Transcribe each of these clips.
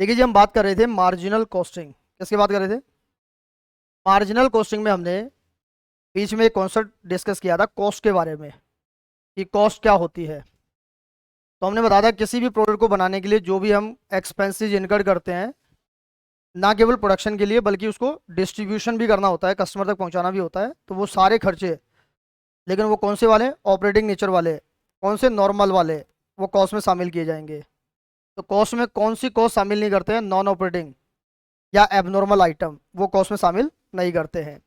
देखिए जी, हम बात कर रहे थे मार्जिनल कॉस्टिंग। किसकी बात कर रहे थे? मार्जिनल कॉस्टिंग में हमने बीच में एक कॉन्सेप्ट डिस्कस किया था कॉस्ट के बारे में, कि कॉस्ट क्या होती है। तो हमने बताया था किसी भी प्रोडक्ट को बनाने के लिए जो भी हम एक्सपेंसेस इनकर करते हैं, ना केवल प्रोडक्शन के लिए बल्कि उसको डिस्ट्रीब्यूशन भी करना होता है, कस्टमर तक पहुंचाना भी होता है, तो वो सारे खर्चे, लेकिन वो कौन से वाले? ऑपरेटिंग नेचर वाले। कौन से? नॉर्मल वाले। वो कॉस्ट में शामिल किए जाएंगे। तो कॉस्ट में कौन सी कॉस्ट शामिल नहीं करते हैं? नॉन ऑपरेटिंग या एबनॉर्मल आइटम, वो कॉस्ट में शामिल नहीं करते हैं।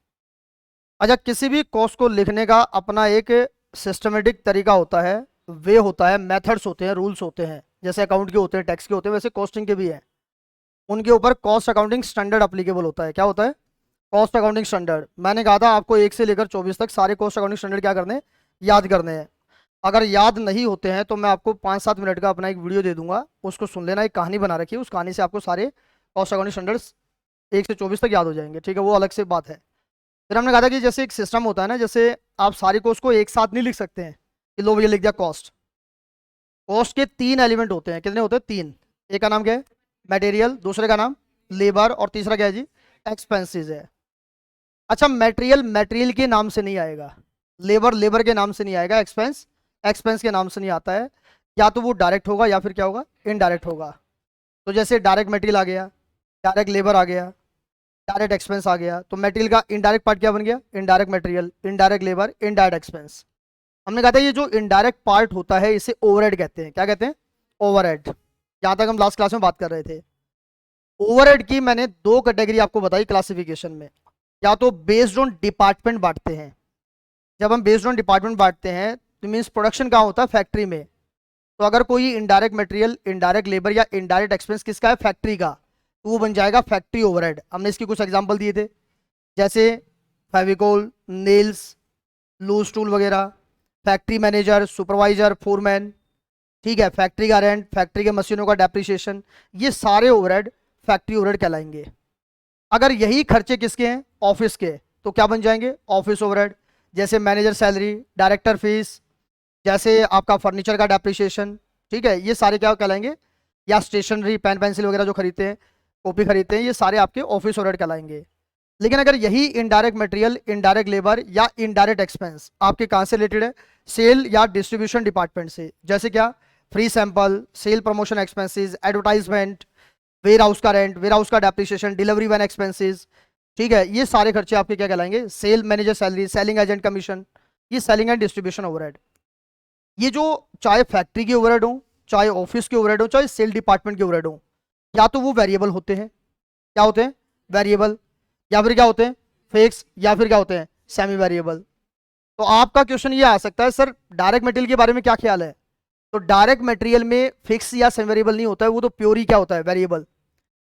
अच्छा, किसी भी कॉस्ट को लिखने का अपना एक सिस्टमेटिक तरीका होता है, वे होता है, मेथड्स होते हैं, रूल्स होते हैं। जैसे अकाउंट के होते हैं, टैक्स के होते हैं, वैसे कॉस्टिंग के भी हैं। उनके ऊपर कॉस्ट अकाउंटिंग स्टैंडर्ड अप्लीकेबल होता है। क्या होता है? Cost accounting standard. मैंने कहा था आपको 1 से लेकर 24 तक सारे कॉस्ट अकाउंटिंग स्टैंडर्ड क्या करने हैं? याद करने हैं। अगर याद नहीं होते हैं तो मैं आपको 5-7 मिनट का अपना एक वीडियो दे दूंगा, उसको सुन लेना। एक कहानी बना रखी है, उस कहानी से आपको सारे कॉस्ट अकाउंटिंग स्टैंडर्ड्स 1 से 24 तक याद हो जाएंगे। ठीक है, वो अलग से बात है। फिर हमने कहा था कि जैसे एक सिस्टम होता है ना, जैसे आप सारी कॉस्ट को एक साथ नहीं लिख सकते हैं कि लो भैया लिख दिया कॉस्ट। कॉस्ट के 3 एलिमेंट होते हैं। कितने होते हैं? 3। एक का नाम क्या है? मटेरियल। दूसरे का नाम लेबर। और तीसरा क्या है जी? एक्सपेंसेस है। अच्छा, मटेरियल मटेरियल के नाम से नहीं आएगा, लेबर लेबर के नाम से नहीं आएगा, एक्सपेंस एक्सपेंस के नाम से नहीं आता है। या तो वो डायरेक्ट होगा या फिर क्या होगा? इनडायरेक्ट होगा। तो जैसे डायरेक्ट मटेरियल आ गया, डायरेक्ट लेबर आ गया, डायरेक्ट एक्सपेंस आ गया, तो मटेरियल का इनडायरेक्ट पार्ट क्या बन गया? Indirect material, indirect labour, indirect expense. हमने कहा था ये जो इनडायरेक्ट पार्ट होता है इसे ओवरहेड कहते हैं। क्या कहते हैं? ओवरहेड। जहां तक हम लास्ट क्लास में बात कर रहे थे, ओवरहेड की मैंने 2 कैटेगरी आपको बताई क्लासिफिकेशन में। या तो बेस्ड ऑन डिपार्टमेंट बांटते हैं। जब हम बेस्ड ऑन डिपार्टमेंट बांटते हैं तो मीन्स प्रोडक्शन कहाँ होता है? फैक्ट्री में। तो अगर कोई इनडायरेक्ट मटेरियल, इनडायरेक्ट लेबर या इनडायरेक्ट एक्सपेंस किसका है? फैक्ट्री का, तो वो बन जाएगा फैक्ट्री ओवरहेड। हमने इसकी कुछ एग्जांपल दिए थे, जैसे फेविकोल, नेल्स, लूज टूल वगैरह, फैक्ट्री मैनेजर, सुपरवाइजर, फोरमैन। ठीक है, फैक्ट्री का रेंट, फैक्ट्री के मशीनों का डेप्रिसिएशन, ये सारे ओवरहेड फैक्ट्री ओवरहेड कहलाएंगे। अगर यही खर्चे किसके हैं? ऑफिस के, तो क्या बन जाएंगे? Office overhead. जैसे मैनेजर सैलरी, डायरेक्टर फीस, जैसे आपका फर्नीचर का डेप्रिसिएशन। ठीक है, ये सारे क्या कहलाएंगे? या स्टेशनरी, पेन पेंसिल वगैरह जो खरीदते हैं, कॉपी खरीदते हैं, ये सारे आपके ऑफिस ओवरहेड कहलाएंगे। लेकिन अगर यही इनडायरेक्ट मटेरियल, इनडायरेक्ट लेबर या इनडायरेक्ट एक्सपेंस आपके कहाँ से रिलेटेड है? सेल या डिस्ट्रीब्यूशन डिपार्टमेंट से। जैसे क्या? Free sample, sale promotion expenses, advertisement, warehouse का रेंट, वेयर हाउस का डेप्रिसिएशन, डिलीवरी वैन एक्सपेंसेस। ठीक है, ये सारे खर्चे आपके क्या कहलाएंगे? Sale manager salary, selling agent commission, ये सेलिंग एंड डिस्ट्रीब्यूशन ओवरहेड। ये जो चाहे फैक्ट्री के ओवरहेड हो, चाहे ऑफिस के ओवरहेड हो, चाहे सेल डिपार्टमेंट के ओवरहेड हो, या तो वो वेरिएबल होते हैं। क्या होते हैं? वेरिएबल। या फिर क्या होते हैं? फिक्स। या फिर क्या होते हैं? Semi variable. तो आपका क्वेश्चन ये आ सकता है, सर डायरेक्ट मटेरियल के बारे में क्या ख्याल है? तो डायरेक्ट मटेरियल में फिक्स या सेमी वेरिएबल नहीं होता है, वो तो प्योर ही क्या होता है? वेरिएबल।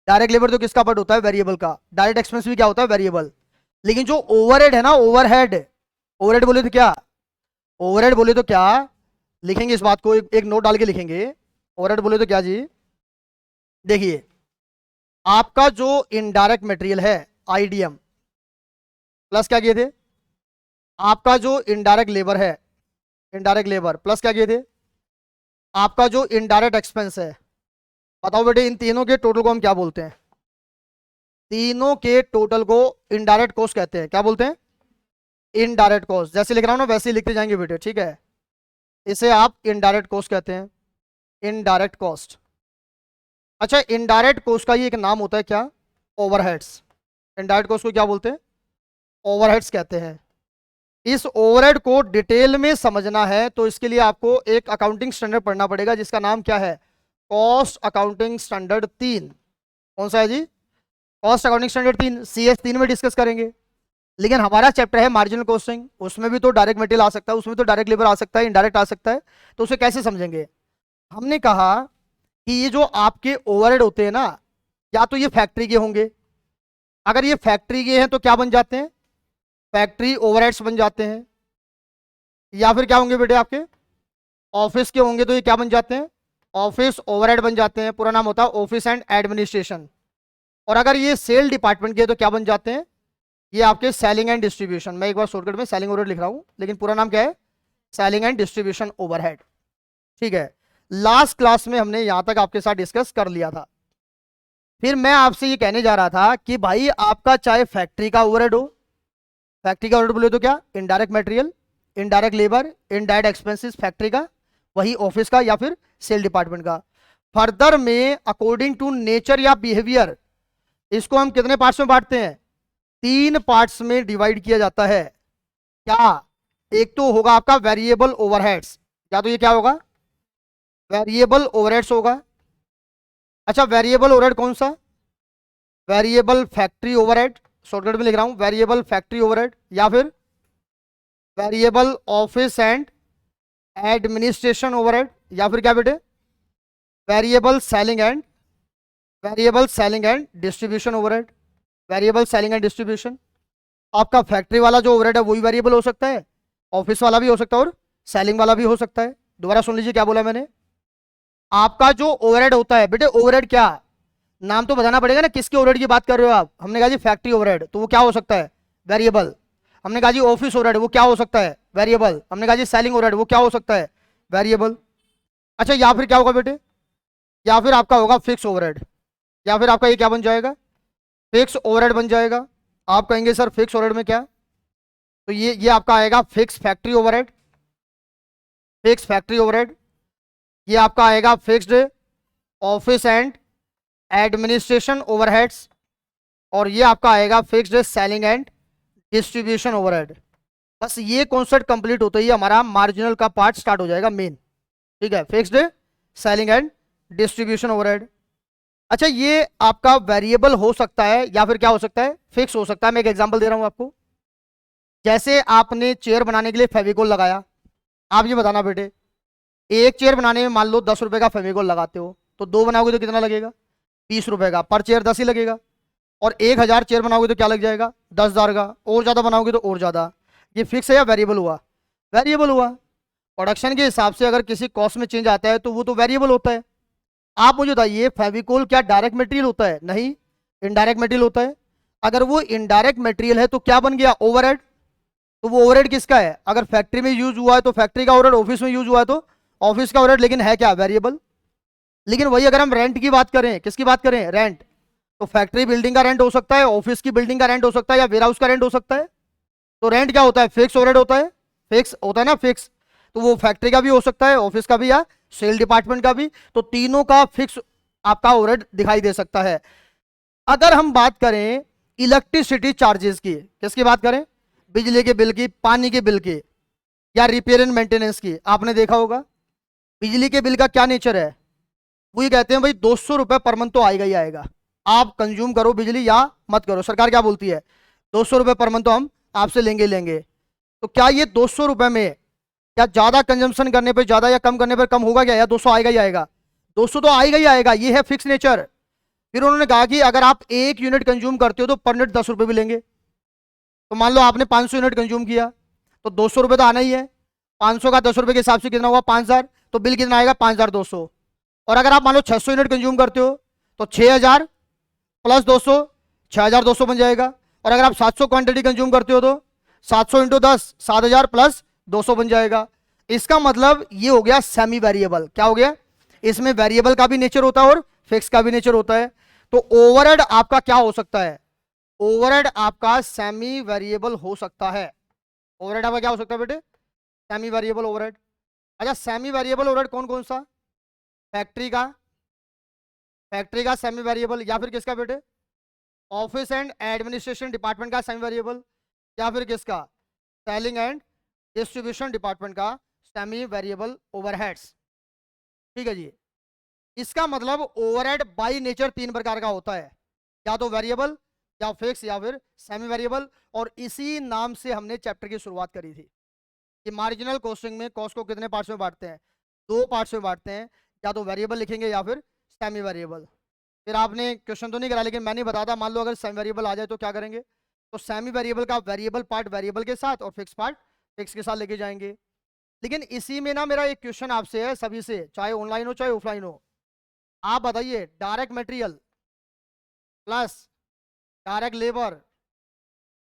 डायरेक्ट लेबर तो किसका पार्ट होता है? वेरिएबल का। डायरेक्ट एक्सपेंस भी क्या होता है? वेरिएबल। लेकिन जो ओवरहेड है ना, ओवरहेड, ओवरहेड बोले तो क्या? ओवरहेड बोले तो क्या लिखेंगे इस बात को, एक नोट डाल के लिखेंगे। ओवरहेड बोले तो क्या जी? देखिए, आपका जो इनडायरेक्ट मटेरियल है, आईडीएम, प्लस क्या किए थे? आपका जो इनडायरेक्ट लेबर है, इनडायरेक्ट लेबर, प्लस क्या किए थे? आपका जो इनडायरेक्ट एक्सपेंस है। बताओ बेटे, इन तीनों के टोटल को हम क्या बोलते हैं? तीनों के टोटल को इनडायरेक्ट कॉस्ट कहते हैं। क्या बोलते हैं? Indirect cost. जैसे लिख रहा हूं ना वैसे ही लिखते जाएंगे बेटे, ठीक है। इसे आप इनडायरेक्ट कॉस्ट कहते हैं, इनडायरेक्ट कॉस्ट। अच्छा, इनडायरेक्ट कॉस्ट का ही एक नाम होता है, क्या? ओवरहेड्स। इनडायरेक्ट कॉस्ट को क्या बोलते हैं? ओवरहेड्स कहते हैं। इस ओवरहेड को डिटेल में समझना है तो इसके लिए आपको एक अकाउंटिंग स्टैंडर्ड पढ़ना पड़ेगा, जिसका नाम क्या है? Cost accounting standard 3। कौन सा है जी? कॉस्ट अकाउंटिंग स्टैंडर्ड 3, CS3 में डिस्कस करेंगे। लेकिन हमारा चैप्टर है मार्जिनल कॉस्टिंग, उसमें भी तो डायरेक्ट मटेरियल आ सकता है, उसमें तो डायरेक्ट लेबर आ सकता है, इनडायरेक्ट आ सकता है। तो उसे कैसे समझेंगे? हमने कहा कि ये जो आपके ओवरहेड होते हैं ना, या तो ये फैक्ट्री के होंगे। अगर ये फैक्ट्री के हैं तो क्या बन जाते हैं? फैक्ट्री ओवरहेड्स बन जाते हैं। या फिर क्या होंगे बेटे आपके? ऑफिस के होंगे तो ये क्या बन जाते हैं? ऑफिस ओवरहेड बन जाते हैं। पूरा नाम होता है ऑफिस एंड एडमिनिस्ट्रेशन। और अगर ये सेल डिपार्टमेंट के तो क्या बन जाते हैं? ये आपके सेलिंग एंड डिस्ट्रीब्यूशन। मैं एक बार शॉर्टकट में सेलिंग ओवरहेड लिख रहा हूं, लेकिन पूरा नाम क्या है? Selling and distribution overhead. ठीक है, लास्ट क्लास में हमने यहां तक आपके साथ डिस्कस कर लिया था। फिर मैं आपसे ये कहने जा रहा था कि भाई आपका चाहे फैक्ट्री का ओवरहेड हो, फैक्ट्री का ओवरहेड बोले तो क्या, indirect material, indirect labour, indirect expenses factory का, वही ऑफिस का या फिर सेल डिपार्टमेंट का। फर्दर में अकॉर्डिंग टू नेचर या बिहेवियर इसको हम कितने पार्ट्स में बांटते हैं, 3 पार्ट्स में डिवाइड किया जाता है। क्या, एक तो होगा आपका वेरिएबल ओवरहेड्स, या तो ये क्या होगा, वेरिएबल ओवरहेड्स होगा। अच्छा वेरिएबल ओवरहेड कौन सा, वेरिएबल फैक्ट्री ओवरहेड, शॉर्टकट में लिख रहा हूं वेरिएबल फैक्ट्री ओवरहेड, या फिर variable office and administration overhead, या फिर क्या बेटे, variable selling and, variable selling and distribution overhead, variable selling and distribution. आपका फैक्ट्री वाला जो ओवरहेड है वही वेरिएबल हो सकता है, ऑफिस वाला भी हो सकता है और सेलिंग वाला भी हो सकता है। दोबारा सुन लीजिए क्या बोला मैंने, आपका जो ओवरहेड होता है बेटे, ओवरहेड क्या, नाम तो बताना पड़ेगा ना किसके ओवरहेड की बात कर रहे हो आप। हमने कहा जी फैक्ट्री ओवरहेड, तो वो क्या हो सकता है, वेरिएबल। हमने कहा जी ऑफिस ओवरहेड, वो क्या हो सकता है, वेरिएबल। हमने कहा जी सेलिंग ओवरहेड, वो क्या हो सकता है, वेरिएबल। अच्छा या फिर क्या होगा बेटे, या फिर आपका होगा फिक्स ओवरहेड, या फिर आपका ये क्या बन जाएगा, फिक्स ओवरहेड बन जाएगा। आप कहेंगे सर फिक्स ओवरहेड में क्या, तो ये आपका आएगा fix factory overhead, fix factory overhead. ये आपका आएगा fixed office and administration overheads, और ये आपका आएगा fixed selling and distribution overhead. बस ये कॉन्सेप्ट कंप्लीट होते ही हमारा मार्जिनल का पार्ट स्टार्ट हो जाएगा मेन। ठीक है, fixed selling and distribution overhead. अच्छा ये आपका वेरिएबल हो सकता है या फिर क्या हो सकता है, फिक्स हो सकता है। मैं एक एग्जांपल दे रहा हूं आपको, जैसे आपने चेयर बनाने के लिए फेविकोल लगाया, आप ये बताना बेटे, एक चेयर बनाने में मान लो 10 रुपए का फेविकोल लगाते हो, तो 2 बनाओगे तो कितना लगेगा, 20 रुपए का, पर चेयर 10 ही लगेगा। और 1000 चेयर बनाओगे तो क्या लग जाएगा, 10,000 का, और ज्यादा बनाओगे तो और ज्यादा। ये फिक्स है या वेरिएबल हुआ, वेरिएबल हुआ। प्रोडक्शन के हिसाब से अगर किसी कॉस्ट में चेंज आता है तो वो तो वेरिएबल होता है। आप मुझे बताइए फेविकोल क्या डायरेक्ट मटेरियल होता है, नहीं, इनडायरेक्ट मटेरियल होता है। अगर वो इनडायरेक्ट मटेरियल है तो क्या बन गया, ओवरहेड। तो वो ओवरहेड किसका है, अगर फैक्ट्री में यूज हुआ है तो फैक्ट्री का ओवरहेड, ऑफिस में यूज हुआ है तो ऑफिस का ओवरहेड, लेकिन है क्या, वेरिएबल। लेकिन वही अगर हम रेंट की बात करें, किसकी बात करें, रेंट, तो फैक्ट्री बिल्डिंग का रेंट हो सकता है, ऑफिस की बिल्डिंग का रेंट हो सकता है, या वेयर हाउस का रेंट हो सकता है। तो रेंट क्या होता है, फिक्स ओवरहेड होता है, फिक्स होता है ना, फिक्स। तो वो फैक्ट्री का भी हो सकता है, ऑफिस का भी, या सेल डिपार्टमेंट का भी। तो तीनों का फिक्स आपका ओवरहेड दिखाई दे सकता है। अगर हम बात करें इलेक्ट्रिसिटी चार्जेस की, किसकी बात करें, बिजली के बिल की, पानी के बिल की, या रिपेयर एंड मेंटेनेंस की, आपने देखा होगा बिजली के बिल का क्या नेचर है। वो ये कहते हैं भाई 200 रुपए पर मंथ तो आएगा ही आएगा, आप कंज्यूम करो बिजली या मत करो, सरकार क्या बोलती है, 200 रुपए पर मंथ तो हम आपसे लेंगे लेंगे। तो क्या ये 200 रुपए में, क्या ज्यादा कंजम्पशन करने पर ज्यादा या कम करने पर कम होगा क्या, या 200 आएगा ही आएगा, 200 तो आएगा ही आएगा, ये है फिक्स नेचर। फिर उन्होंने कहा कि अगर आप 1 यूनिट कंज्यूम करते हो तो पर यूनिट 10 रुपए भी लेंगे। तो मान लो आपने 500 यूनिट कंज्यूम किया तो 200 रुपए तो आना ही है, 500 का 10 रुपए के हिसाब से कितना हुआ, 5000, तो बिल कितना आएगा, 5200। और अगर आप मान लो 600 यूनिट कंज्यूम करते हो तो 6000 प्लस 200, 6200 बन जाएगा। और अगर आप 700 क्वांटिटी कंज्यूम करते हो तो 700 इंटू 10, 7000 प्लस 200 बन जाएगा। इसका मतलब ये हो गया सेमी वेरिएबल। क्या हो गया, इसमें वेरिएबल का भी नेचर होता है और फिक्स का भी नेचर होता है। तो ओवरहेड आपका क्या हो सकता है, ओवरहेड आपका सेमी वेरिएबल हो सकता है। ओवरहेड आपका क्या हो सकता है बेटे, सेमी वेरिएबल ओवरहेड। अच्छा सेमी वेरिएबल ओवरहेड कौन कौन सा, फैक्ट्री का, फैक्ट्री का सेमी वेरिएबल, या फिर किसका बेटे, ऑफिस एंड एडमिनिस्ट्रेशन डिपार्टमेंट का सेमी वेरिएबल, या फिर किसका, सेलिंग एंड डिस्ट्रीब्यूशन डिपार्टमेंट का सेमी वेरिएबल ओवरहेड्स। ठीक है जी। इसका मतलब ओवरहेड बाय नेचर 3 प्रकार का होता है, या तो वेरिएबल, या फिक्स, या फिर सेमी वेरिएबल। और इसी नाम से हमने चैप्टर की शुरुआत करी थी कि मार्जिनल कॉस्टिंग में कॉस्ट को कितने पार्ट्स में बांटते हैं, 2 पार्ट्स में बांटते हैं, या तो वेरिएबल लिखेंगे या फिर सेमी वेरिएबल। फिर आपने क्वेश्चन तो नहीं करा लेकिन मैंने बताया, मान लो अगर सेमी वेरिएबल आ जाए तो क्या करेंगे, तो सेमी वेरिएबल का वेरिएबल पार्ट वेरिएबल के साथ और फिक्स पार्ट फिक्स के साथ लेके जाएंगे। लेकिन इसी में ना मेरा एक क्वेश्चन आपसे है सभी से, चाहे ऑनलाइन हो चाहे ऑफलाइन हो, आप बताइए direct material plus direct labour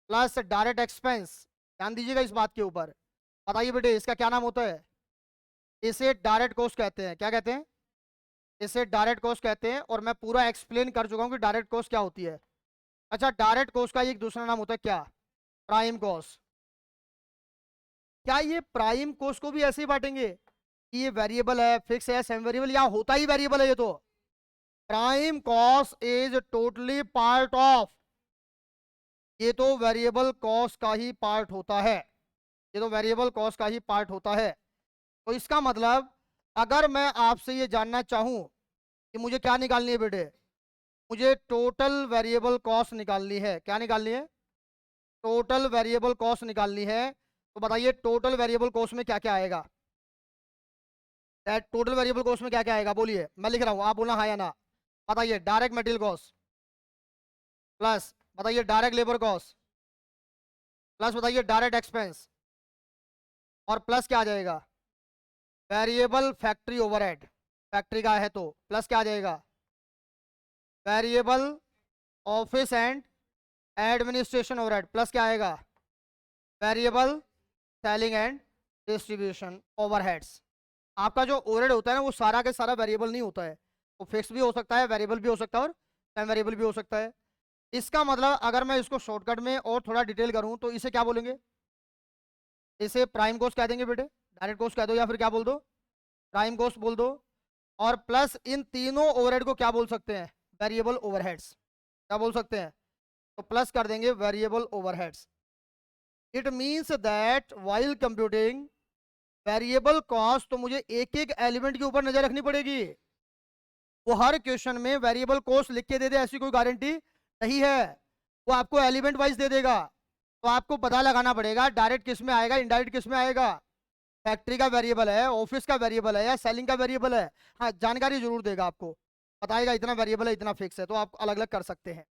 plus direct expense, ध्यान दीजिएगा इस बात के ऊपर, बताइए बेटे इसका क्या नाम होता है, इसे डायरेक्ट कॉस्ट कहते हैं। क्या कहते हैं, इसे डायरेक्ट कॉस्ट कहते हैं, और मैं पूरा एक्सप्लेन कर चुका हूं कि डायरेक्ट कॉस्ट क्या होती है। अच्छा, डायरेक्ट कॉस्ट का एक दूसरा नाम होता है क्या? Prime cost. क्या ये प्राइम कॉस्ट को भी ऐसे ही बांटेंगे कि ये वेरिएबल है, फिक्स है, सेमी वेरिएबल, या होता ही वेरिएबल है ये? तो prime cost is totally part of, ये तो वेरिएबल कॉस्ट का ही पार्ट होता है, ये तो वेरिएबल कॉस्ट का ही पार्ट होता है। तो इसका मतलब अगर मैं आपसे ये जानना चाहूं कि मुझे क्या निकालनी है बेटे, मुझे टोटल वेरिएबल कॉस्ट निकालनी है। क्या निकालनी है? टोटल वेरिएबल कॉस्ट निकालनी है। तो बताइए टोटल वेरिएबल कॉस्ट में क्या क्या आएगा? टोटल वेरिएबल कॉस्ट में क्या क्या आएगा? बोलिए, मैं लिख रहा हूं, आप बोलना हाँ या ना। बताइए डायरेक्ट मटेरियल कॉस्ट, प्लस बताइए डायरेक्ट लेबर कॉस्ट, प्लस बताइए डायरेक्ट एक्सपेंस, और प्लस क्या आ जाएगा? Variable factory overhead. फैक्ट्री का है तो प्लस क्या आ जाएगा? Variable office and administration overhead, plus क्या आएगा? Variable selling and distribution overheads. आपका जो ओवरहेड होता है ना, वो सारा के सारा वेरिएबल नहीं होता है, वो फिक्स भी हो सकता है, वेरिएबल भी हो सकता है, और टाइम वेरिएबल भी हो सकता है। इसका मतलब अगर मैं इसको शॉर्टकट में और थोड़ा डिटेल करूं तो इसे क्या बोलेंगे? इसे प्राइम कॉस्ट कह देंगे बेटे, डायरेक्ट कॉस्ट कह दो, या फिर क्या बोल दो? प्राइम कॉस्ट बोल दो। और प्लस इन तीनों ओवरहेड को क्या बोल सकते हैं? Variable overheads. क्या बोल सकते हैं? तो प्लस कर देंगे variable overheads. It means that while computing variable cost, तो मुझे एक एक एलिमेंट के ऊपर नजर रखनी पड़ेगी। वो हर क्वेश्चन में वेरिएबल कॉस्ट लिख के दे दे ऐसी कोई गारंटी नहीं है, वो आपको एलिमेंट वाइज दे देगा। तो आपको पता लगाना पड़ेगा डायरेक्ट किस में आएगा, इनडायरेक्ट किस में आएगा। फैक्ट्री का वेरिएबल है, ऑफिस का वेरिएबल है, या सेलिंग का वेरिएबल है? हाँ, जानकारी जरूर देगा आपको, बताएगा इतना वेरिएबल है, इतना फिक्स है, तो आप अलग अलग कर सकते हैं।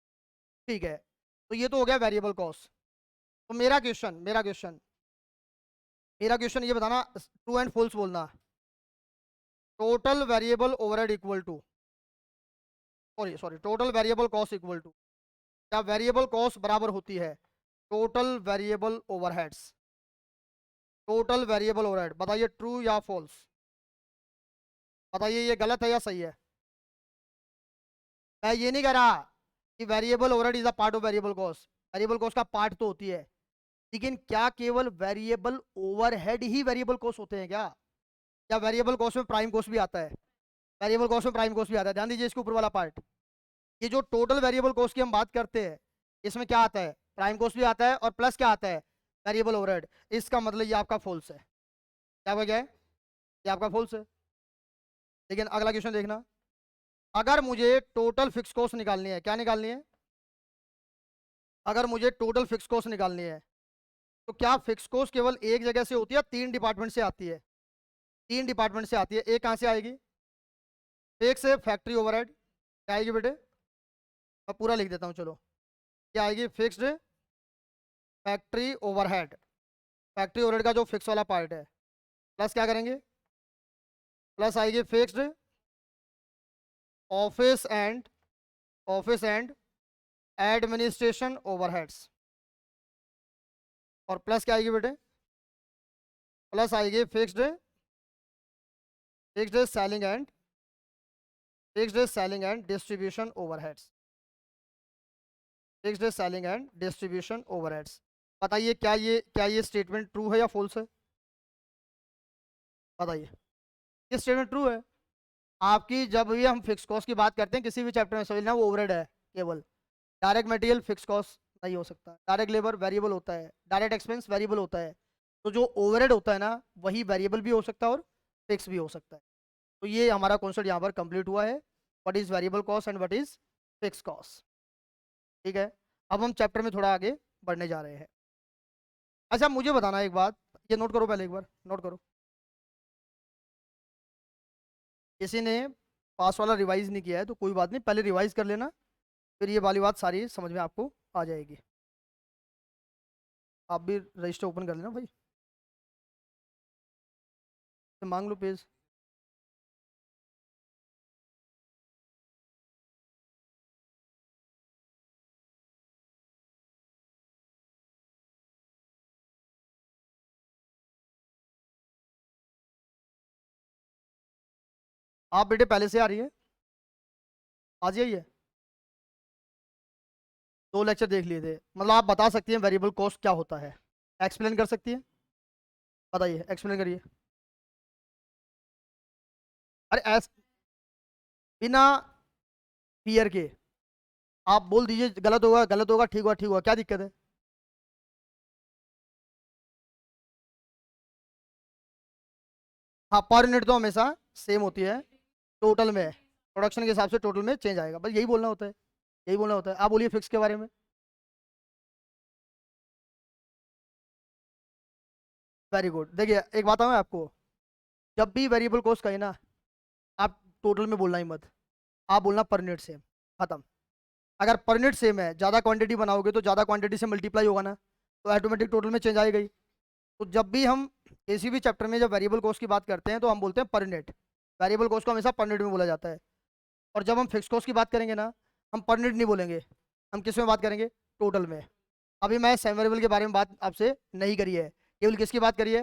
ठीक है, तो ये तो हो गया वेरिएबल कॉस्ट। तो मेरा क्वेश्चन ये बताना, ट्रू एंड फॉल्स बोलना। Total variable overhead equal to, sorry sorry, total variable cost equal to, क्या वेरिएबल कॉस्ट बराबर होती है total variable overheads? Total variable overhead, बताइए ट्रू या फॉल्स? बताइए ये गलत है या सही है? मैं ये नहीं कह रहा कि variable overhead is a part of variable cost, variable cost का पार्ट तो होती है, लेकिन क्या केवल वेरिएबल ओवरहेड ही वेरिएबल कॉस्ट होते हैं क्या? क्या वेरिएबल कॉस्ट में प्राइम कॉस्ट भी आता है? वेरिएबल कॉस्ट में प्राइम कॉस्ट भी आता है, ध्यान दीजिए इसके ऊपर वाला पार्ट। ये जो टोटल वेरिएबल कॉस्ट की हम बात करते हैं, इसमें क्या आता है? प्राइम कॉस्ट भी आता है, और प्लस क्या आता है? Variable overhead. इसका मतलब ये आपका फॉल्स है। क्या वजह है? ये आपका फॉल्स है। लेकिन अगला क्वेश्चन देखना, अगर मुझे टोटल फिक्स कॉस्ट निकालनी है, क्या निकालनी है? अगर मुझे टोटल फिक्स कॉस्ट निकालनी है, तो क्या फिक्स कॉस्ट केवल एक जगह से होती है, तीन डिपार्टमेंट से आती है? तीन डिपार्टमेंट से आती है। एक कहां से आएगी? फिक्स फैक्ट्री ओवरहेड, क्या आएगी बेटे? मैं पूरा लिख देता हूं, चलो। क्या आएगी? Fixed factory overhead, factory overhead का जो फिक्स वाला पार्ट है। प्लस क्या करेंगे? प्लस आएगी fixed office and administration overheads. और प्लस क्या आएगी बेटे? प्लस आएगी fixed selling and distribution overheads. Fixed selling and distribution overheads. बताइए क्या ये स्टेटमेंट ट्रू है या फॉल्स है? बताइए, ये स्टेटमेंट ट्रू है। आपकी जब भी हम फिक्स कॉस्ट की बात करते हैं किसी भी चैप्टर में, समझना वो ओवरहेड है केवल। डायरेक्ट मटेरियल फिक्स कॉस्ट नहीं हो सकता, डायरेक्ट लेबर वेरिएबल होता है, डायरेक्ट एक्सपेंस वेरिएबल होता है। तो जो ओवरहेड होता है ना, वही वेरिएबल भी हो सकता है और फिक्स भी हो सकता है। तो ये हमारा कॉन्सेप्ट यहाँ पर कंप्लीट हुआ है, what is variable cost and what is fix cost. ठीक है, अब हम चैप्टर में थोड़ा आगे बढ़ने जा रहे हैं। अच्छा, मुझे बताना एक बात, ये नोट करो, पहले एक बार नोट करो। किसी ने पास वाला रिवाइज नहीं किया है तो कोई बात नहीं, पहले रिवाइज कर लेना, फिर ये वाली बात सारी समझ में आपको आ जाएगी। आप भी रजिस्टर ओपन कर लेना भाई, तो मांग लो पेज। आप बेटे पहले से आ रही है, आज यही है, 2 लेक्चर देख लिए थे, मतलब आप बता सकती हैं वेरिएबल कॉस्ट क्या होता है, एक्सप्लेन कर सकती है, बताइए एक्सप्लेन करिए। अरे बिना फियर के आप बोल दीजिए, गलत होगा गलत होगा, ठीक हुआ ठीक हुआ, क्या दिक्कत है। हाँ पर यूनिट तो हमेशा सेम होती है, टोटल में प्रोडक्शन के हिसाब से टोटल में चेंज आएगा, बस यही बोलना होता है, यही बोलना होता है। आप बोलिए फिक्स के बारे में। वेरी गुड, देखिए एक बात है आपको, जब भी वेरिएबल कॉस्ट कहे ना, आप टोटल में बोलना ही मत, आप बोलना पर यूनिट सेम, खत्म। अगर पर यूनिट सेम है, ज़्यादा क्वांटिटी बनाओगे तो ज़्यादा क्वांटिटी से मल्टीप्लाई होगा ना, तो ऑटोमेटिक टोटल में चेंज आएगा ही। तो जब भी हम किसी भी चैप्टर में जब वेरिएबल कॉस्ट की बात करते हैं तो हम बोलते हैं पर यूनिट, वेरिएबल कॉस्ट को हमेशा पर यूनिट में बोला जाता है। और जब हम फिक्स कॉस्ट की बात करेंगे ना, हम पर यूनिट नहीं बोलेंगे, हम किस में बात करेंगे, टोटल में। अभी मैं सेम वेरिएबल के बारे में बात आपसे नहीं करी है, केवल किसकी बात करी है,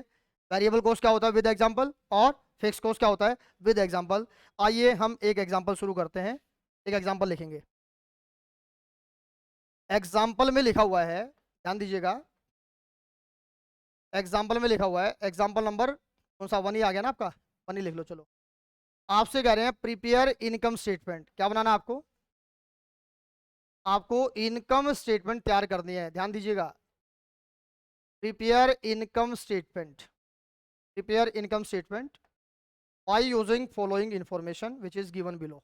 वेरिएबल कॉस्ट क्या होता है विद एग्जांपल, और फिक्स कॉस्ट क्या होता है विद एग्जांपल। आइए हम एक एग्जांपल शुरू करते हैं, एक एग्जांपल लिखेंगे। एग्जांपल में लिखा हुआ है, ध्यान दीजिएगा, एग्जांपल में लिखा हुआ है, एग्जांपल नंबर कौन सा, 1 ही आ गया ना आपका, 1 ही लिख लो चलो। आपसे कह रहे हैं प्रिपेयर इनकम स्टेटमेंट, क्या बनाना है आपको, आपको इनकम स्टेटमेंट तैयार करनी है, ध्यान दीजिएगा। Prepare income statement, prepare income statement by using following information which is given below.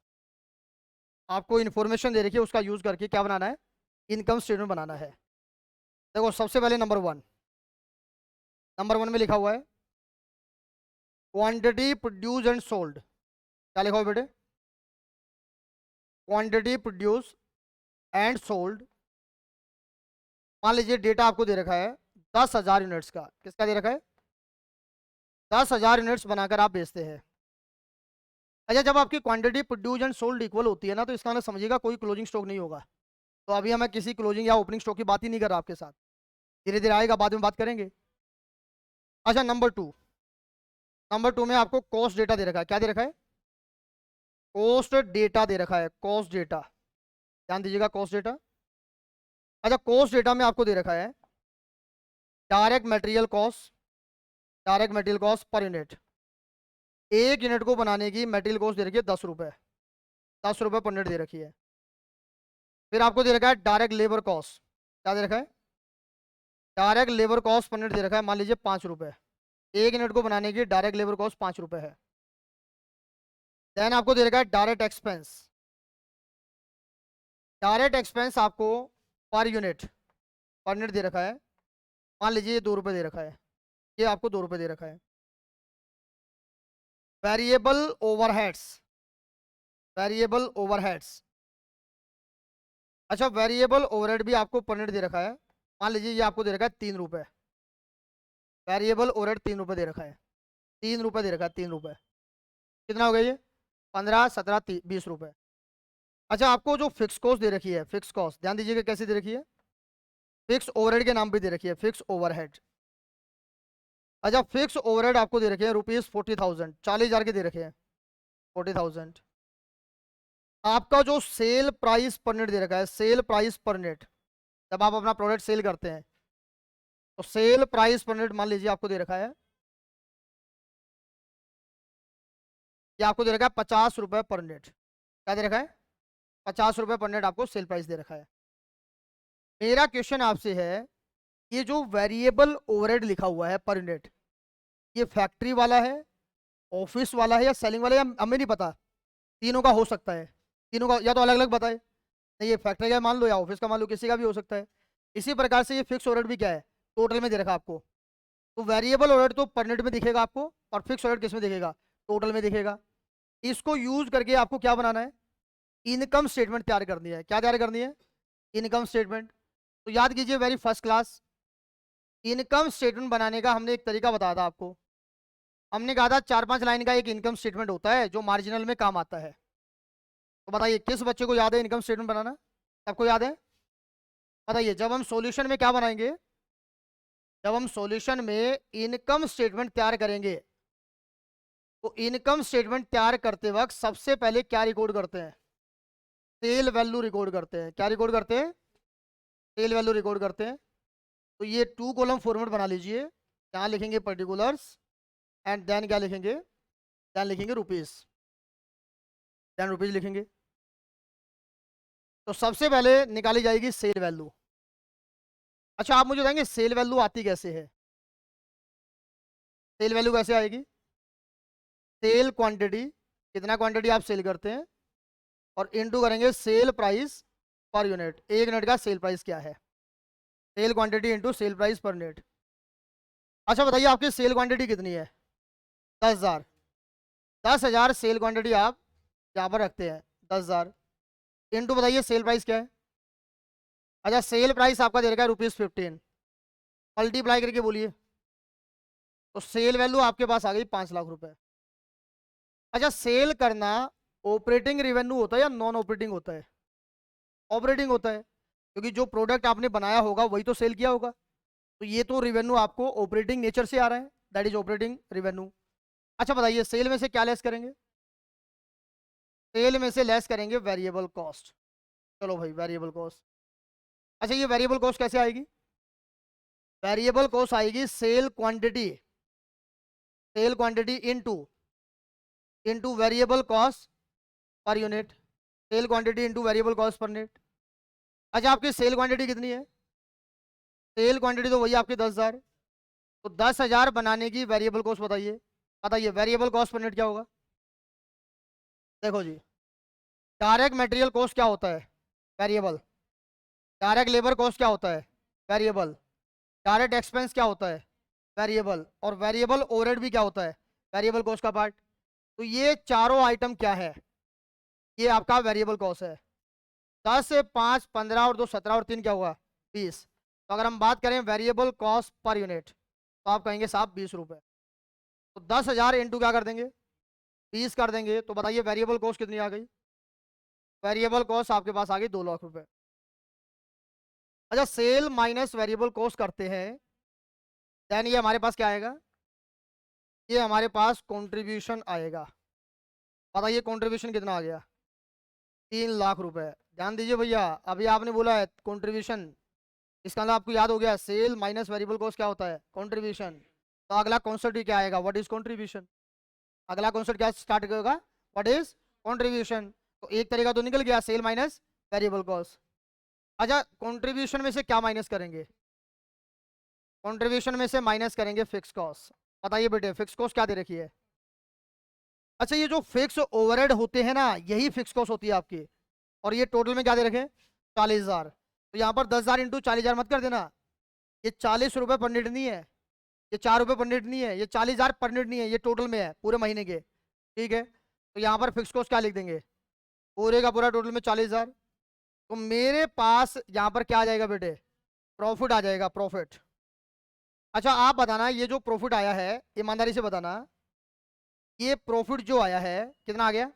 आपको इन्फॉर्मेशन दे रखी है, उसका यूज करके क्या बनाना है, इनकम स्टेटमेंट बनाना है। देखो सबसे पहले नंबर वन में लिखा हुआ है क्वांटिटी प्रोड्यूस एंड सोल्ड, क्या लिखा हुआ है बेटे, क्वांटिटी प्रोड्यूस एंड सोल्ड। मान लीजिए डेटा आपको दे रखा है 10,000 यूनिट्स का, किसका दे रखा है, 10,000 यूनिट्स बनाकर आप बेचते हैं। अच्छा जब आपकी quantity produce and sold equal होती है ना, तो इसका मतलब समझिएगा कोई क्लोजिंग स्टॉक नहीं होगा। तो अभी हमें किसी क्लोजिंग या ओपनिंग स्टॉक की बात ही नहीं कर रहा आपके साथ, धीरे धीरे आएगा, बाद में बात करेंगे। अच्छा नंबर टू में आपको कॉस्ट डेटा दे रखा है, क्या दे रखा है, कॉस्ट डेटा दे रखा है, कॉस्ट डेटा, ध्यान दीजिएगा कॉस्ट डेटा। अच्छा कॉस्ट डेटा में आपको दे रखा है direct material cost, direct material cost per unit, 1 unit को बनाने की मटेरियल कॉस्ट दे रखी है 10 रुपये, 10 रुपये पर यूनिट दे रखी है। फिर आपको दे रखा है डायरेक्ट लेबर कॉस्ट, क्या दे रखा है, डायरेक्ट लेबर कॉस्ट पर यूनिट दे रखा है, मान लीजिए 5 रुपये, 1 यूनिट को बनाने की डायरेक्ट लेबर कॉस्ट 5 रुपये है। देन आपको दे रखा है डायरेक्ट एक्सपेंस, डायरेक्ट एक्सपेंस आपको पर यूनिट दे रखा है, मान लीजिए ये 2 रुपये दे रखा है, ये आपको 2 रुपये दे रखा है। वेरिएबल ओवरहेड्स, वेरिएबल ओवरहेड्स, अच्छा वेरिएबल ओवरहेड भी आपको पर यूनिट दे रखा है, मान लीजिए ये आपको दे रखा है 3 रुपये, वेरिएबल ओवरहेड 3 रुपये दे रखा है, 3 रुपये दे रखा है, 3 रुपये, कितना हो गया ये, 15, 17, 20 रुपये। अच्छा आपको जो फिक्स कॉस्ट दे रखी है, फिक्स कॉस्ट ध्यान दीजिएगा कैसे दे रखी है, फिक्स ओवरहेड के नाम पे दे रखी है, फिक्स ओवरहेड। अच्छा फिक्स ओवरहेड आपको दे रखे हैं ₹40,000, 40,000 के दे रखे हैं, 40,000। आपका जो सेल प्राइस पर यूनिट दे रखा है, सेल प्राइस पर यूनिट, जब आप अपना प्रोडक्ट सेल करते हैं तो सेल प्राइस पर यूनिट मान लीजिए आपको दे रखा है, ये आपको दे रखा है 50 रुपये पर यूनिट, क्या दे रखा है, 50 रुपये पर यूनिट आपको सेल प्राइस दे रखा है। मेरा क्वेश्चन आपसे है, ये जो वेरिएबल ओवरहेड लिखा हुआ है पर यूनिट, ये फैक्ट्री वाला है, ऑफिस वाला है, या सेलिंग वाला है, या हमें नहीं पता, तीनों का हो सकता है, तीनों का या तो अलग अलग बताए, नहीं ये फैक्ट्री का मान लो या ऑफिस का मान लो, किसी का भी हो सकता है। इसी प्रकार से ये फिक्स ओवरहेड भी क्या है, टोटल में दे रखा आपको। तो वेरिएबल ओवरहेड तो पर यूनिट में दिखेगा आपको, और फिक्स ओवरहेड किस में दिखेगा, टोटल में दिखेगा। इसको यूज करके आपको क्या बनाना है, इनकम स्टेटमेंट तैयार करनी है, क्या तैयार करनी है, इनकम स्टेटमेंट। तो याद कीजिए very first class, income statement बनाने का हमने एक तरीका बताया था आपको, हमने कहा था 4-5 लाइन का एक इनकम स्टेटमेंट होता है जो मार्जिनल में काम आता है। तो बताइए किस बच्चे को याद है इनकम स्टेटमेंट बनाना, सबको याद है, बताइए। जब हम सॉल्यूशन में क्या बनाएंगे, जब हम सॉल्यूशन में इनकम स्टेटमेंट तैयार करेंगे तो इनकम स्टेटमेंट तैयार करते वक्त सबसे पहले क्या रिकॉर्ड करते हैं? सेल वैल्यू रिकॉर्ड करते हैं। क्या रिकॉर्ड करते हैं? सेल वैल्यू रिकॉर्ड करते हैं। तो ये 2 कॉलम फॉर्मेट बना लीजिए। यहाँ लिखेंगे पर्टिकुलर्स एंड देन क्या लिखेंगे? देन लिखेंगे रुपीस, देन रुपीज लिखेंगे। तो सबसे पहले निकाली जाएगी सेल वैल्यू। अच्छा, आप मुझे बताएंगे सेल वैल्यू आती कैसे है? सेल वैल्यू कैसे आएगी? सेल क्वांटिटी, कितना क्वांटिटी आप सेल करते हैं, और इनटू करेंगे सेल प्राइस पर यूनिट। एक यूनिट का सेल प्राइस क्या है? Sale quantity into sale price per unit. अच्छा बताइए, आपकी सेल क्वांटिटी कितनी है? 10,000। 10,000 सेल क्वांटिटी आप यहाँ पर रखते हैं, 10,000 इनटू बताइए सेल प्राइस क्या है? अच्छा, सेल प्राइस आपका दे रखा है ₹15, मल्टीप्लाई करके बोलिए। तो सेल वैल्यू आपके पास आ गई 5 लाख रुपए। अच्छा, सेल करना ऑपरेटिंग रेवेन्यू होता है या नॉन ऑपरेटिंग होता है? ऑपरेटिंग होता है, क्योंकि जो प्रोडक्ट आपने बनाया होगा वही तो सेल किया होगा। तो ये तो रिवेन्यू आपको ऑपरेटिंग नेचर से आ रहा है, दैट इज ऑपरेटिंग रिवेन्यू। अच्छा बताइए, सेल में से क्या लेस करेंगे? सेल में से लेस करेंगे वेरिएबल कॉस्ट। चलो भाई, वेरिएबल कॉस्ट। अच्छा, ये वेरिएबल कॉस्ट कैसे आएगी? वेरिएबल कॉस्ट आएगी sale quantity, sale quantity into into variable cost पर unit. Sale quantity into variable cost पर यूनिट। अच्छा, आपकी सेल क्वांटिटी कितनी है? सेल क्वांटिटी तो वही आपकी 10,000। तो 10,000 बनाने की वेरिएबल कॉस्ट बताइए। बताइए वेरिएबल कॉस्ट पर यूनिट क्या होगा? देखो जी, डायरेक्ट मटेरियल कॉस्ट क्या होता है? वेरिएबल। डायरेक्ट लेबर कॉस्ट क्या होता है? वेरिएबल। डायरेक्ट एक्सपेंस क्या होता है? वेरिएबल। और वेरिएबल ओवरहेड भी क्या होता है? वेरिएबल कॉस्ट का पार्ट। तो ये चारों आइटम क्या है? ये आपका वेरिएबल कॉस्ट है। 10 से 5 15 और 2 17 और 3 क्या हुआ? 20। तो अगर हम बात करें वेरिएबल कॉस्ट पर यूनिट, तो आप कहेंगे साहब 20 रुपये। तो 10,000 इंटू क्या कर देंगे? 20 कर देंगे। तो बताइए वेरिएबल कॉस्ट कितनी आ गई? वेरिएबल कॉस्ट आपके पास आ गई 2 लाख रुपए। अच्छा, सेल माइनस वेरिएबल कॉस्ट करते हैं, देन ये हमारे पास क्या आएगा? ये हमारे पास कंट्रीब्यूशन आएगा। बताइए कंट्रीब्यूशन कितना आ गया? 3 लाख रुपए। ध्यान दीजिए भैया, अभी आपने बोला है कंट्रीब्यूशन, इसका मतलब आपको याद हो गया सेल माइनस वेरिएबल कॉस्ट क्या होता है? कंट्रीब्यूशन। तो अगला कॉन्सेप्ट क्या आएगा? What is contribution. अगला कॉन्सेप्ट क्या स्टार्ट होगा? What is contribution. तो एक तरीका तो निकल गया, सेल माइनस वेरिएबल कॉस्ट। अच्छा, कंट्रीब्यूशन में से क्या माइनस करेंगे? कंट्रीब्यूशन में से माइनस करेंगे फिक्स कॉस्ट। बताइए बेटे, फिक्स कॉस्ट क्या दे रखी है? अच्छा, ये जो फिक्स ओवरहेड होते हैं ना, यही फिक्स कॉस्ट होती है आपकी। और ये टोटल में क्या दे रखे? 40,000। तो यहाँ पर 10,000 इंटू 40,000 मत कर देना। ये 40 रुपये पर यूनिट नहीं है, ये 4 रुपये पर यूनिट नहीं है, ये 40,000 पर यूनिट नहीं है, ये टोटल में है पूरे महीने के। ठीक है, तो यहाँ पर फिक्स कॉस्ट क्या लिख देंगे? पूरे का पूरा टोटल में 40,000। तो मेरे पास यहाँ पर क्या आ जाएगा बेटे? प्रॉफिट आ जाएगा, प्रॉफिट। अच्छा, आप बताना ये जो प्रॉफिट आया है, ईमानदारी से बताना, ये प्रॉफिट जो आया है कितना आ गया?